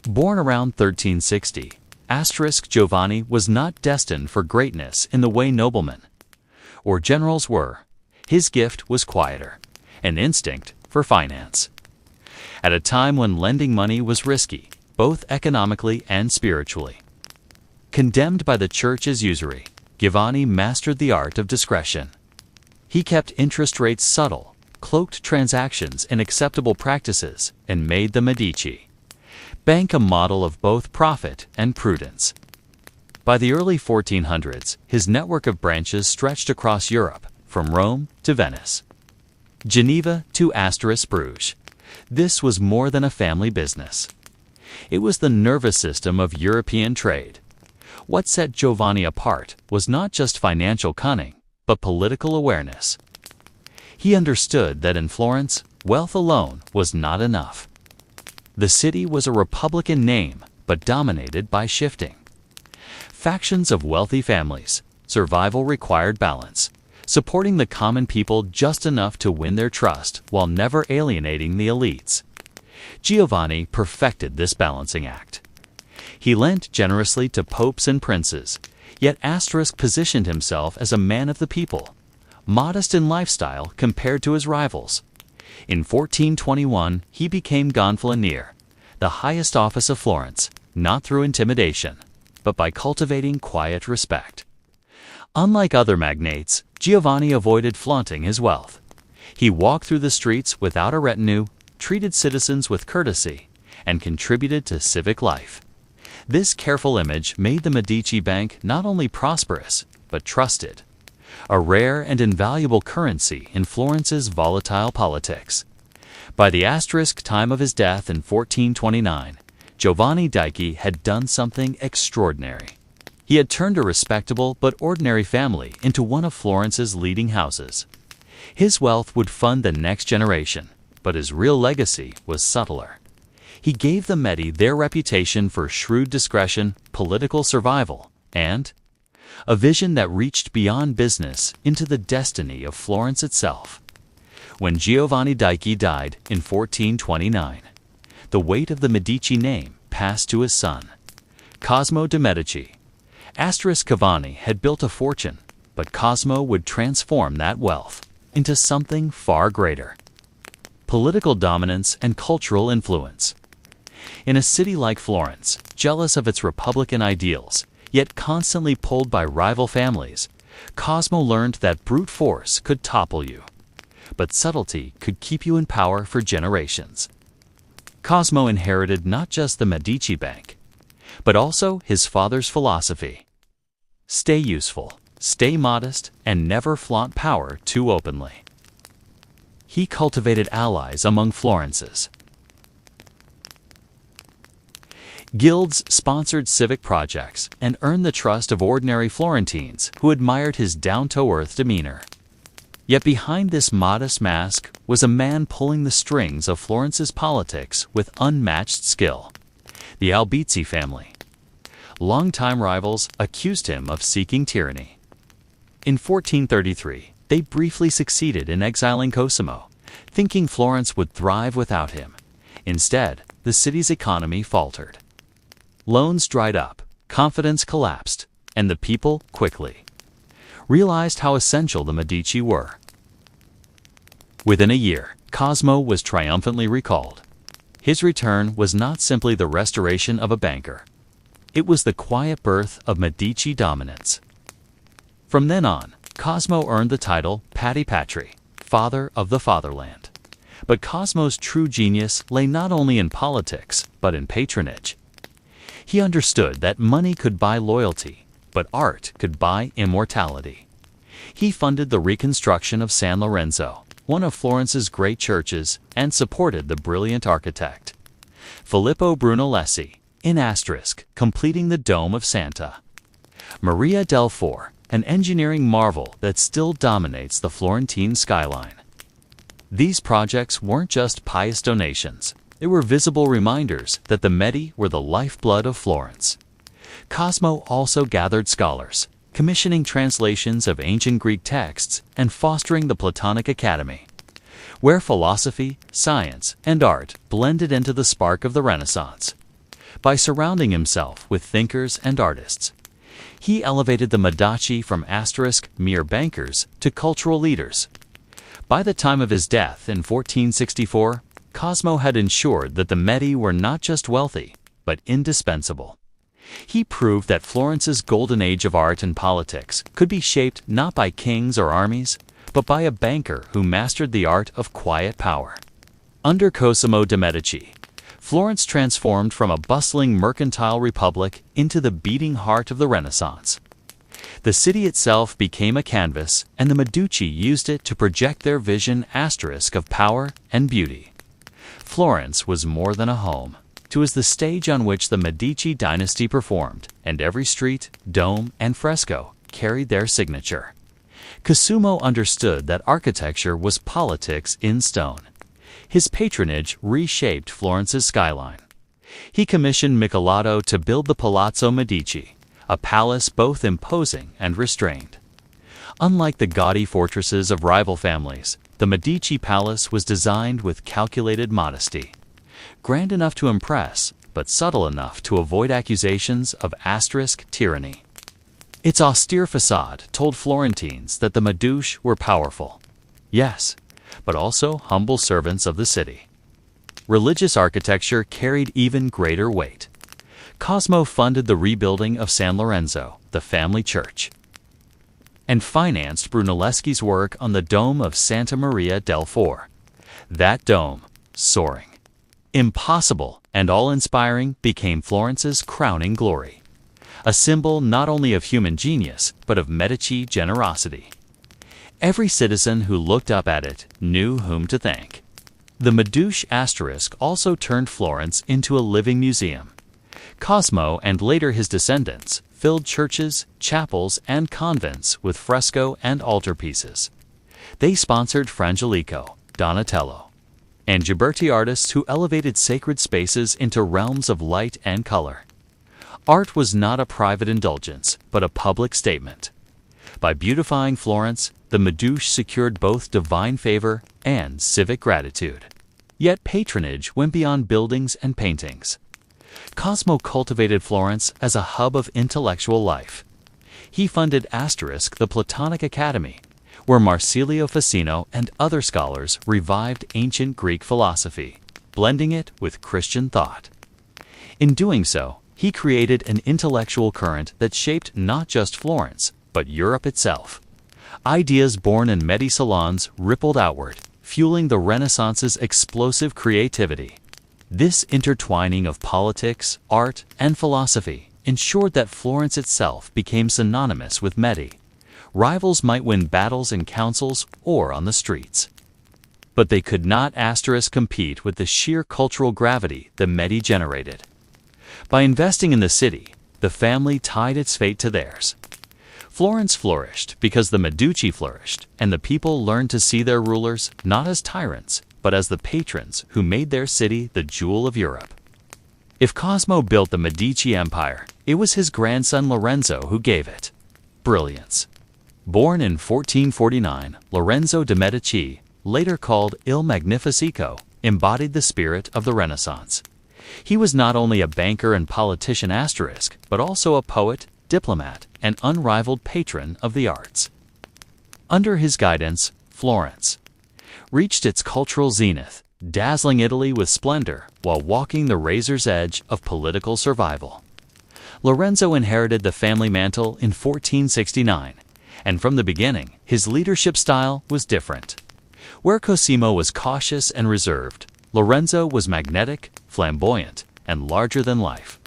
Born around 1360, Giovanni was not destined for greatness in the way noblemen or generals were. His gift was quieter, an instinct for finance. At a time when lending money was risky, both economically and spiritually. Condemned by the church as usury, Giovanni mastered the art of discretion. He kept interest rates subtle, cloaked transactions in acceptable practices, and made the Medici Bank a model of both profit and prudence. By the early 1400s, his network of branches stretched across Europe, from Rome to Venice, Geneva to Bruges. This was more than a family business. It was the nervous system of European trade. What set Giovanni apart was not just financial cunning, but political awareness. He understood that in Florence, wealth alone was not enough. The city was a republican name, but dominated by shifting factions of wealthy families. Survival required balance, supporting the common people just enough to win their trust while never alienating the elites. Giovanni perfected this balancing act. He lent generously to popes and princes, yet positioned himself as a man of the people, modest in lifestyle compared to his rivals. In 1421, he became Gonfalonier, the highest office of Florence, not through intimidation, but by cultivating quiet respect. Unlike other magnates, Giovanni avoided flaunting his wealth. He walked through the streets without a retinue, treated citizens with courtesy, and contributed to civic life. This careful image made the Medici Bank not only prosperous, but trusted, a rare and invaluable currency in Florence's volatile politics. By the time of his death in 1429, Giovanni Dici had done something extraordinary. He had turned a respectable but ordinary family into one of Florence's leading houses. His wealth would fund the next generation, but his real legacy was subtler. He gave the Medi their reputation for shrewd discretion, political survival, and a vision that reached beyond business into the destiny of Florence itself. When Giovanni Dici died in 1429, the weight of the Medici name passed to his son, Cosimo de' Medici. Giovanni had built a fortune, but Cosimo would transform that wealth into something far greater: political dominance and cultural influence. In a city like Florence, jealous of its republican ideals, yet constantly pulled by rival families, Cosimo learned that brute force could topple you, but subtlety could keep you in power for generations. Cosimo inherited not just the Medici Bank, but also his father's philosophy: stay useful, stay modest, and never flaunt power too openly. He cultivated allies among Florence's guilds, sponsored civic projects, and earned the trust of ordinary Florentines who admired his down-to-earth demeanor. Yet behind this modest mask was a man pulling the strings of Florence's politics with unmatched skill. the Albizzi family. Longtime rivals accused him of seeking tyranny. In 1433, they briefly succeeded in exiling Cosimo, thinking Florence would thrive without him. Instead, the city's economy faltered. Loans dried up, confidence collapsed, and the people quickly realized how essential the Medici were. Within a year, Cosimo was triumphantly recalled. His return was not simply the restoration of a banker. It was the quiet birth of Medici dominance. From then on, Cosimo earned the title Patti Patri, Father of the Fatherland. But Cosimo's true genius lay not only in politics, but in patronage. He understood that money could buy loyalty, but art could buy immortality. He funded the reconstruction of San Lorenzo, one of Florence's great churches, and supported the brilliant architect Filippo Brunelleschi, in asterisk, completing the Dome of Santa Maria del Fiore, an engineering marvel that still dominates the Florentine skyline. These projects weren't just pious donations. They were visible reminders that the Medi were the lifeblood of Florence. Cosimo also gathered scholars, commissioning translations of ancient Greek texts and fostering the Platonic Academy, where philosophy, science, and art blended into the spark of the Renaissance. By surrounding himself with thinkers and artists, he elevated the Medici from asterisk mere bankers to cultural leaders. By the time of his death in 1464, Cosimo had ensured that the Medi were not just wealthy, but indispensable. He proved that Florence's golden age of art and politics could be shaped not by kings or armies, but by a banker who mastered the art of quiet power. Under Cosimo de' Medici, Florence transformed from a bustling mercantile republic into the beating heart of the Renaissance. The city itself became a canvas, and the Medici used it to project their vision asterisk of power and beauty. Florence was more than a home. It was the stage on which the Medici dynasty performed, and every street, dome, and fresco carried their signature. Cosimo understood that architecture was politics in stone. His patronage reshaped Florence's skyline. He commissioned Michelato to build the Palazzo Medici, a palace both imposing and restrained. Unlike the gaudy fortresses of rival families, the Medici palace was designed with calculated modesty. Grand enough to impress, but subtle enough to avoid accusations of asterisk tyranny. Its austere facade told Florentines that the Medici were powerful, yes, but also humble servants of the city. Religious architecture carried even greater weight. Cosimo funded the rebuilding of San Lorenzo, the family church, and financed Brunelleschi's work on the Dome of Santa Maria del Fiore. That dome, soaring, impossible, and awe-inspiring, became Florence's crowning glory. A symbol not only of human genius, but of Medici generosity. Every citizen who looked up at it knew whom to thank. The Medici asterisk also turned Florence into a living museum. Cosimo and later his descendants filled churches, chapels, and convents with fresco and altarpieces. They sponsored Frangelico, Donatello, and Ghiberti artists who elevated sacred spaces into realms of light and color. Art was not a private indulgence, but a public statement. By beautifying Florence, the Medici secured both divine favor and civic gratitude. Yet patronage went beyond buildings and paintings. Cosimo cultivated Florence as a hub of intellectual life. He funded asterisk the Platonic Academy, where Marsilio Ficino and other scholars revived ancient Greek philosophy, blending it with Christian thought. In doing so, he created an intellectual current that shaped not just Florence, but Europe itself. Ideas born in Medi salons rippled outward, fueling the Renaissance's explosive creativity. This intertwining of politics, art, and philosophy ensured that Florence itself became synonymous with Medi. Rivals might win battles in councils or on the streets, but they could not asterisk compete with the sheer cultural gravity the Medi generated. By investing in the city, the family tied its fate to theirs. Florence flourished because the Medici flourished, and the people learned to see their rulers not as tyrants, but as the patrons who made their city the jewel of Europe. If Cosimo built the Medici Empire, it was his grandson Lorenzo who gave it brilliance. Born in 1449, Lorenzo de' Medici, later called Il Magnifico, embodied the spirit of the Renaissance. He was not only a banker and politician asterisk, but also a poet, diplomat, and unrivaled patron of the arts. Under his guidance, Florence reached its cultural zenith, dazzling Italy with splendor while walking the razor's edge of political survival. Lorenzo inherited the family mantle in 1469, and from the beginning, his leadership style was different. Where Cosimo was cautious and reserved, Lorenzo was magnetic, flamboyant, and larger than life.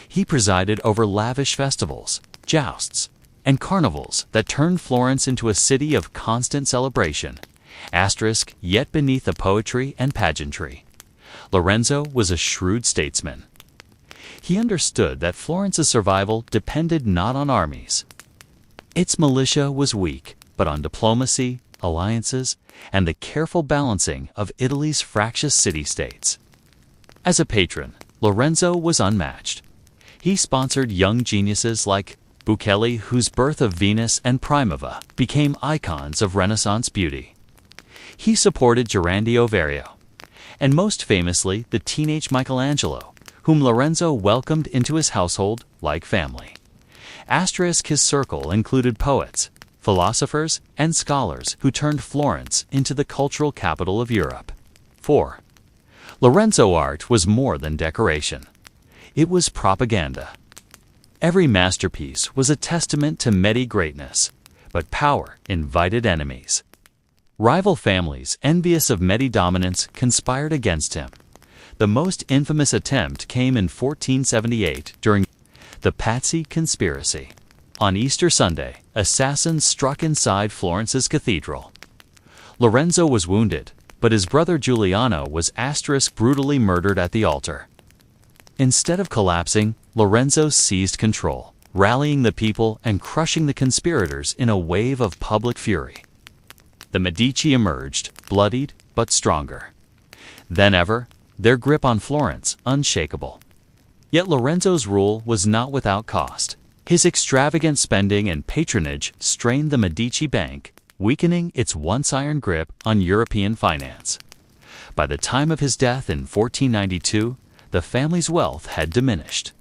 He presided over lavish festivals, jousts, and carnivals that turned Florence into a city of constant celebration, yet beneath the poetry and pageantry. Lorenzo was a shrewd statesman. He understood that Florence's survival depended not on armies. Its militia was weak, but on diplomacy, alliances, and the careful balancing of Italy's fractious city-states. As a patron, Lorenzo was unmatched. He sponsored young geniuses like Buccelli, whose Birth of Venus and Primava became icons of Renaissance beauty. He supported Ghirlandaio Verrio, and most famously the teenage Michelangelo, whom Lorenzo welcomed into his household like family. His circle included poets, philosophers, and scholars who turned Florence into the cultural capital of Europe. 4. Lorenzo art was more than decoration. It was propaganda. Every masterpiece was a testament to Medici greatness, but power invited enemies. Rival families, envious of Medici dominance, conspired against him. The most infamous attempt came in 1478 during the Pazzi Conspiracy. On Easter Sunday, assassins struck inside Florence's cathedral. Lorenzo was wounded, but his brother Giuliano was brutally murdered at the altar. Instead of collapsing, Lorenzo seized control, rallying the people and crushing the conspirators in a wave of public fury. The Medici emerged, bloodied but stronger than ever, their grip on Florence unshakable. Yet Lorenzo's rule was not without cost. His extravagant spending and patronage strained the Medici Bank, weakening its once iron grip on European finance. By the time of his death in 1492, the family's wealth had diminished,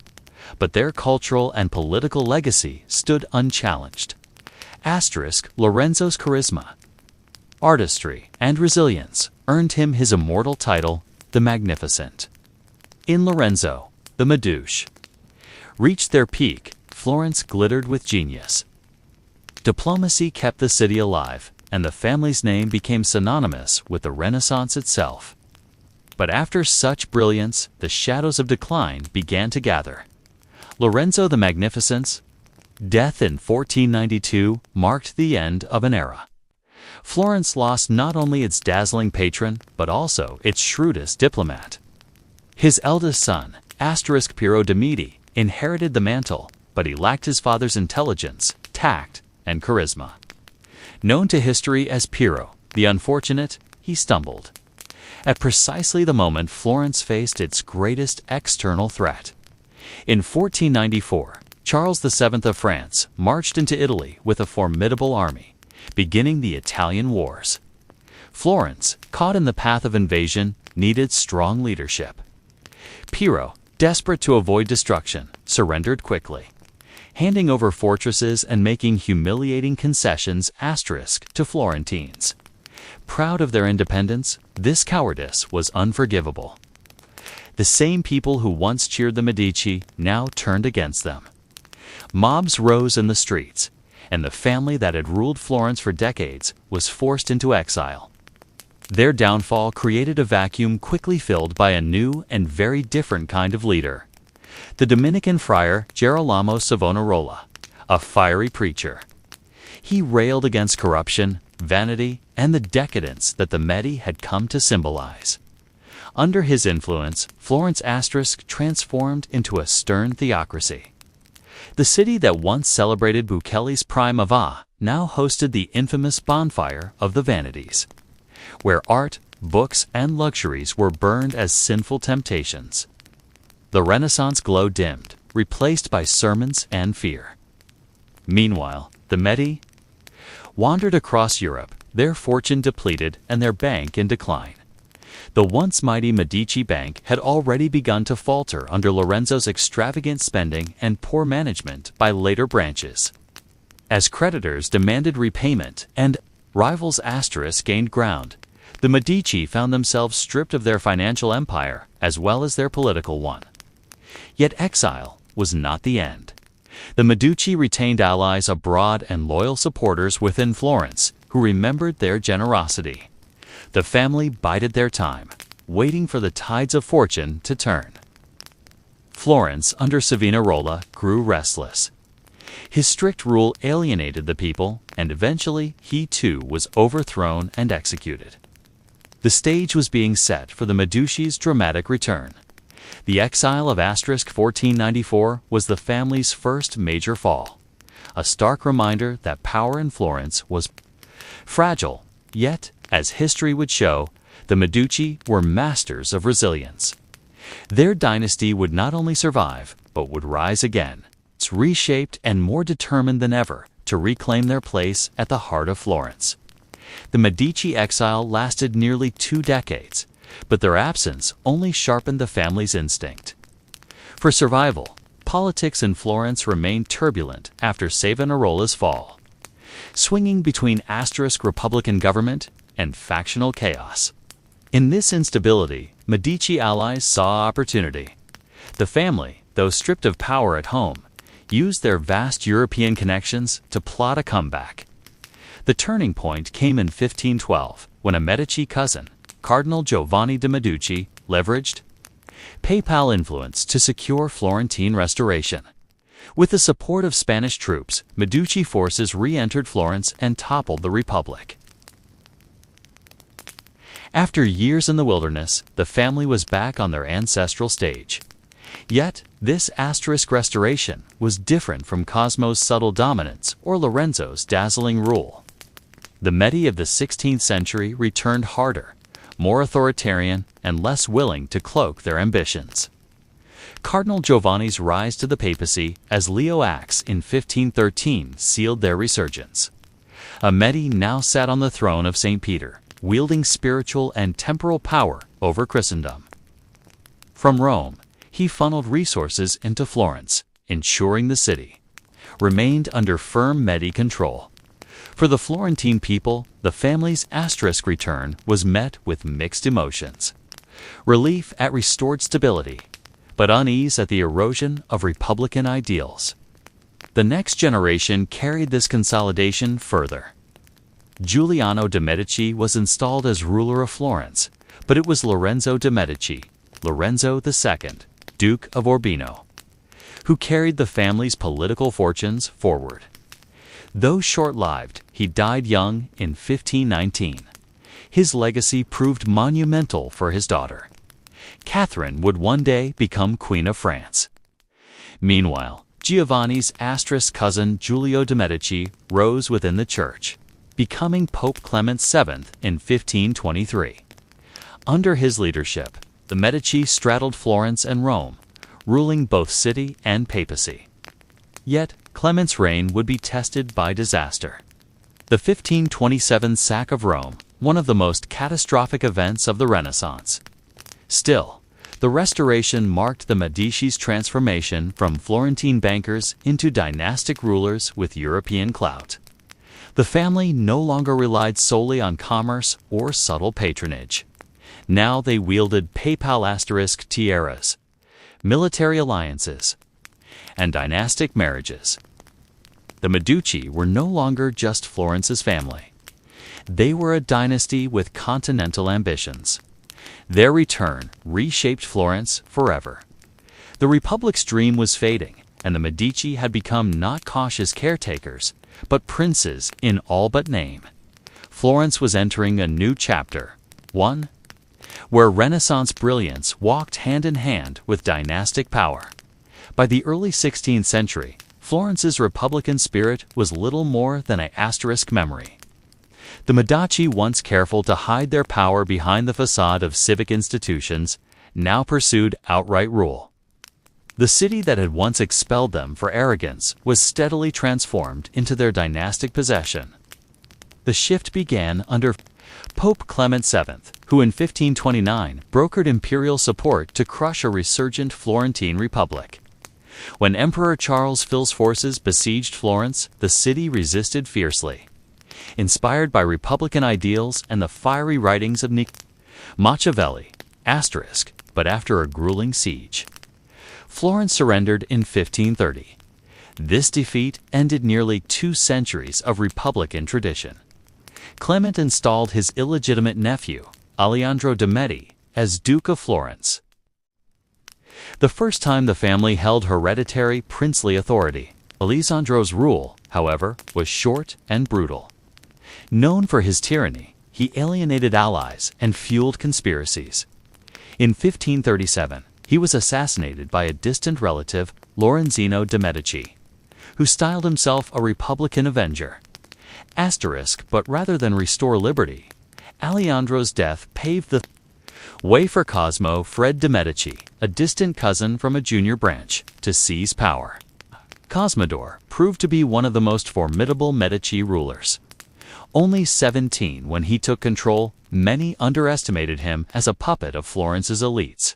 but their cultural and political legacy stood unchallenged. Lorenzo's charisma, artistry, and resilience earned him his immortal title, the Magnificent. In Lorenzo, the Medici reached their peak. Florence glittered with genius. Diplomacy kept the city alive, and the family's name became synonymous with the Renaissance itself. But after such brilliance, the shadows of decline began to gather. Lorenzo the Magnificent's death in 1492 marked the end of an era. Florence lost not only its dazzling patron, but also its shrewdest diplomat. His eldest son, Piero de' Medici, inherited the mantle, but he lacked his father's intelligence, tact, and charisma. Known to history as Piero, the Unfortunate, he stumbled at precisely the moment Florence faced its greatest external threat. In 1494, Charles VII of France marched into Italy with a formidable army, beginning the Italian Wars. Florence, caught in the path of invasion, needed strong leadership. Piero, desperate to avoid destruction, surrendered quickly, handing over fortresses and making humiliating concessions to Florentines. Proud of their independence, this cowardice was unforgivable. The same people who once cheered the Medici now turned against them. Mobs rose in the streets, and the family that had ruled Florence for decades was forced into exile. Their downfall created a vacuum quickly filled by a new and very different kind of leader. The Dominican friar Girolamo Savonarola, a fiery preacher. He railed against corruption, vanity, and the decadence that the Medici had come to symbolize. Under his influence, Florence transformed into a stern theocracy. The city that once celebrated Buccelli's Primava now hosted the infamous bonfire of the Vanities, where art, books, and luxuries were burned as sinful temptations. the Renaissance glow dimmed, replaced by sermons and fear. Meanwhile, the Medici wandered across Europe, their fortune depleted and their bank in decline. The once mighty Medici Bank had already begun to falter under Lorenzo's extravagant spending and poor management by later branches. As creditors demanded repayment and rivals gained ground, the Medici found themselves stripped of their financial empire as well as their political one. Yet exile was not the end. The Medici retained allies abroad and loyal supporters within Florence who remembered their generosity. The family bided their time, waiting for the tides of fortune to turn. Florence under Savonarola grew restless. His strict rule alienated the people, and eventually he too was overthrown and executed. The stage was being set for the Medici's dramatic return. The exile of *1494 was the family's first major fall, a stark reminder that power in Florence was fragile, yet, as history would show, the Medici were masters of resilience. Their dynasty would not only survive, but would rise again, reshaped and more determined than ever to reclaim their place at the heart of Florence. The Medici exile lasted nearly 2 decades, but their absence only sharpened the family's instinct. For survival, politics in Florence remained turbulent after Savonarola's fall, swinging between Republican government and factional chaos. In this instability, Medici allies saw opportunity. The family, though stripped of power at home, used their vast European connections to plot a comeback. The turning point came in 1512, when a Medici cousin, Cardinal Giovanni de' Medici, leveraged papal influence to secure Florentine restoration. With the support of Spanish troops, Medici forces re-entered Florence and toppled the Republic. After years in the wilderness, the family was back on their ancestral stage. Yet, this restoration was different from Cosmo's subtle dominance or Lorenzo's dazzling rule. The Medici of the 16th century returned harder, more authoritarian, and less willing to cloak their ambitions. Cardinal Giovanni's rise to the papacy as Leo X in 1513 sealed their resurgence. A Medici now sat on the throne of St. Peter, wielding spiritual and temporal power over Christendom. From Rome, he funneled resources into Florence, ensuring the city remained under firm Medici control. For the Florentine people, the family's return was met with mixed emotions. Relief at restored stability, but unease at the erosion of Republican ideals. The next generation carried this consolidation further. Giuliano de' Medici was installed as ruler of Florence, but it was Lorenzo de' Medici, Lorenzo II, Duke of Urbino, who carried the family's political fortunes forward. Though short-lived, he died young in 1519. His legacy proved monumental for his daughter. Catherine would one day become Queen of France. Meanwhile, Giovanni's cousin Giulio de' Medici rose within the church, becoming Pope Clement VII in 1523. Under his leadership, the Medici straddled Florence and Rome, ruling both city and papacy. Yet, Clement's reign would be tested by disaster. The 1527 sack of Rome, one of the most catastrophic events of the Renaissance. Still, the Restoration marked the Medici's transformation from Florentine bankers into dynastic rulers with European clout. The family no longer relied solely on commerce or subtle patronage. Now they wielded papal tiaras, military alliances, and dynastic marriages. The Medici were no longer just Florence's family. They were a dynasty with continental ambitions. Their return reshaped Florence forever. The Republic's dream was fading, and the Medici had become not cautious caretakers, but princes in all but name. Florence was entering a new chapter, one where Renaissance brilliance walked hand in hand with dynastic power. By the early 16th century, Florence's Republican spirit was little more than an asterisk memory. The Medici, once careful to hide their power behind the facade of civic institutions, now pursued outright rule. The city that had once expelled them for arrogance was steadily transformed into their dynastic possession. The shift began under Pope Clement VII, who in 1529 brokered imperial support to crush a resurgent Florentine republic. When Emperor Charles Phil's forces besieged Florence, the city resisted fiercely. Inspired by republican ideals and the fiery writings of Machiavelli, but after a grueling siege, Florence surrendered in 1530. This defeat ended nearly 2 centuries of republican tradition. Clement installed his illegitimate nephew, Alessandro de' Medici, as Duke of Florence. The first time the family held hereditary princely authority, Alessandro's rule, however, was short and brutal. Known for his tyranny, he alienated allies and fueled conspiracies. In 1537, he was assassinated by a distant relative, Lorenzino de' Medici, who styled himself a Republican avenger. But rather than restore liberty, Alessandro's death paved the way for Cosmo Fred de' Medici, a distant cousin from a junior branch, to seize power. Cosmodore proved to be one of the most formidable Medici rulers. Only 17 when he took control, many underestimated him as a puppet of Florence's elites.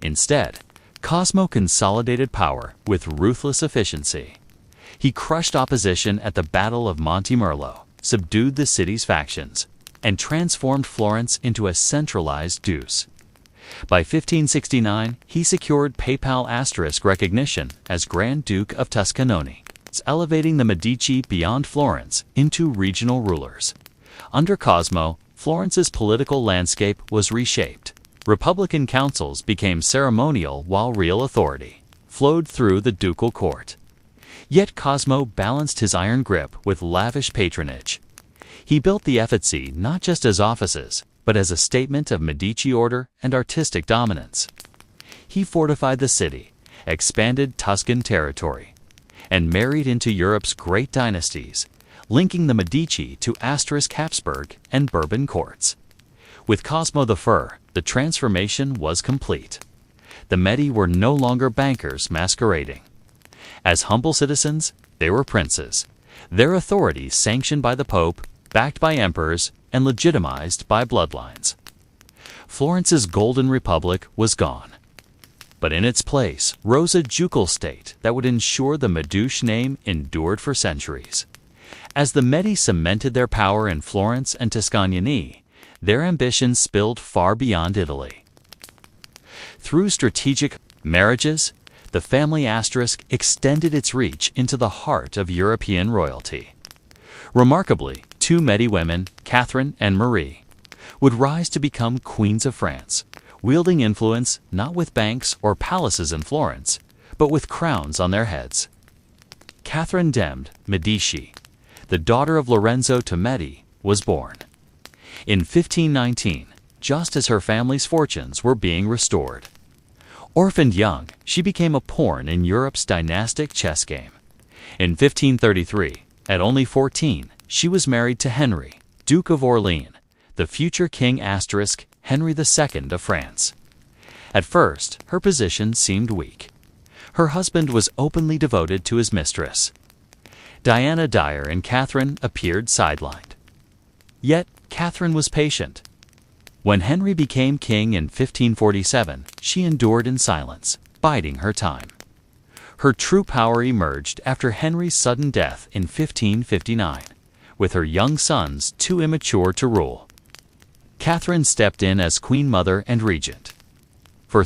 Instead, Cosmo consolidated power with ruthless efficiency. He crushed opposition at the Battle of Monte Merlo, subdued the city's factions, and transformed Florence into a centralized deuce. By 1569, he secured papal recognition as Grand Duke of Tuscany, elevating the Medici beyond Florence into regional rulers. Under Cosmo, Florence's political landscape was reshaped. Republican councils became ceremonial while real authority flowed through the ducal court. Yet Cosmo balanced his iron grip with lavish patronage. He built the Uffizi not just as offices, but as a statement of Medici order and artistic dominance. He fortified the city, expanded Tuscan territory, and married into Europe's great dynasties, linking the Medici to Habsburg and Bourbon courts. With Cosmo I, the transformation was complete. The Medici were no longer bankers masquerading. As humble citizens, they were princes, their authority sanctioned by the Pope, backed by emperors, and legitimized by bloodlines. Florence's Golden Republic was gone. But in its place rose a ducal state that would ensure the Medici name endured for centuries. As the Medici cemented their power in Florence and Tuscany, their ambitions spilled far beyond Italy. Through strategic marriages, the family extended its reach into the heart of European royalty. Remarkably, 2 Medici women, Catherine and Marie, would rise to become queens of France, wielding influence not with banks or palaces in Florence, but with crowns on their heads. Catherine de' Medici, the daughter of Lorenzo de' Medici, was born. In 1519, just as her family's fortunes were being restored. Orphaned young, she became a pawn in Europe's dynastic chess game. In 1533, at only 14, she was married to Henry, Duke of Orleans, the future King Henry II of France. At first, her position seemed weak. Her husband was openly devoted to his mistress. Diana Dyer and Catherine appeared sidelined. Yet, Catherine was patient. When Henry became king in 1547, she endured in silence, biding her time. Her true power emerged after Henry's sudden death in 1559, with her young sons too immature to rule. Catherine stepped in as queen mother and regent. For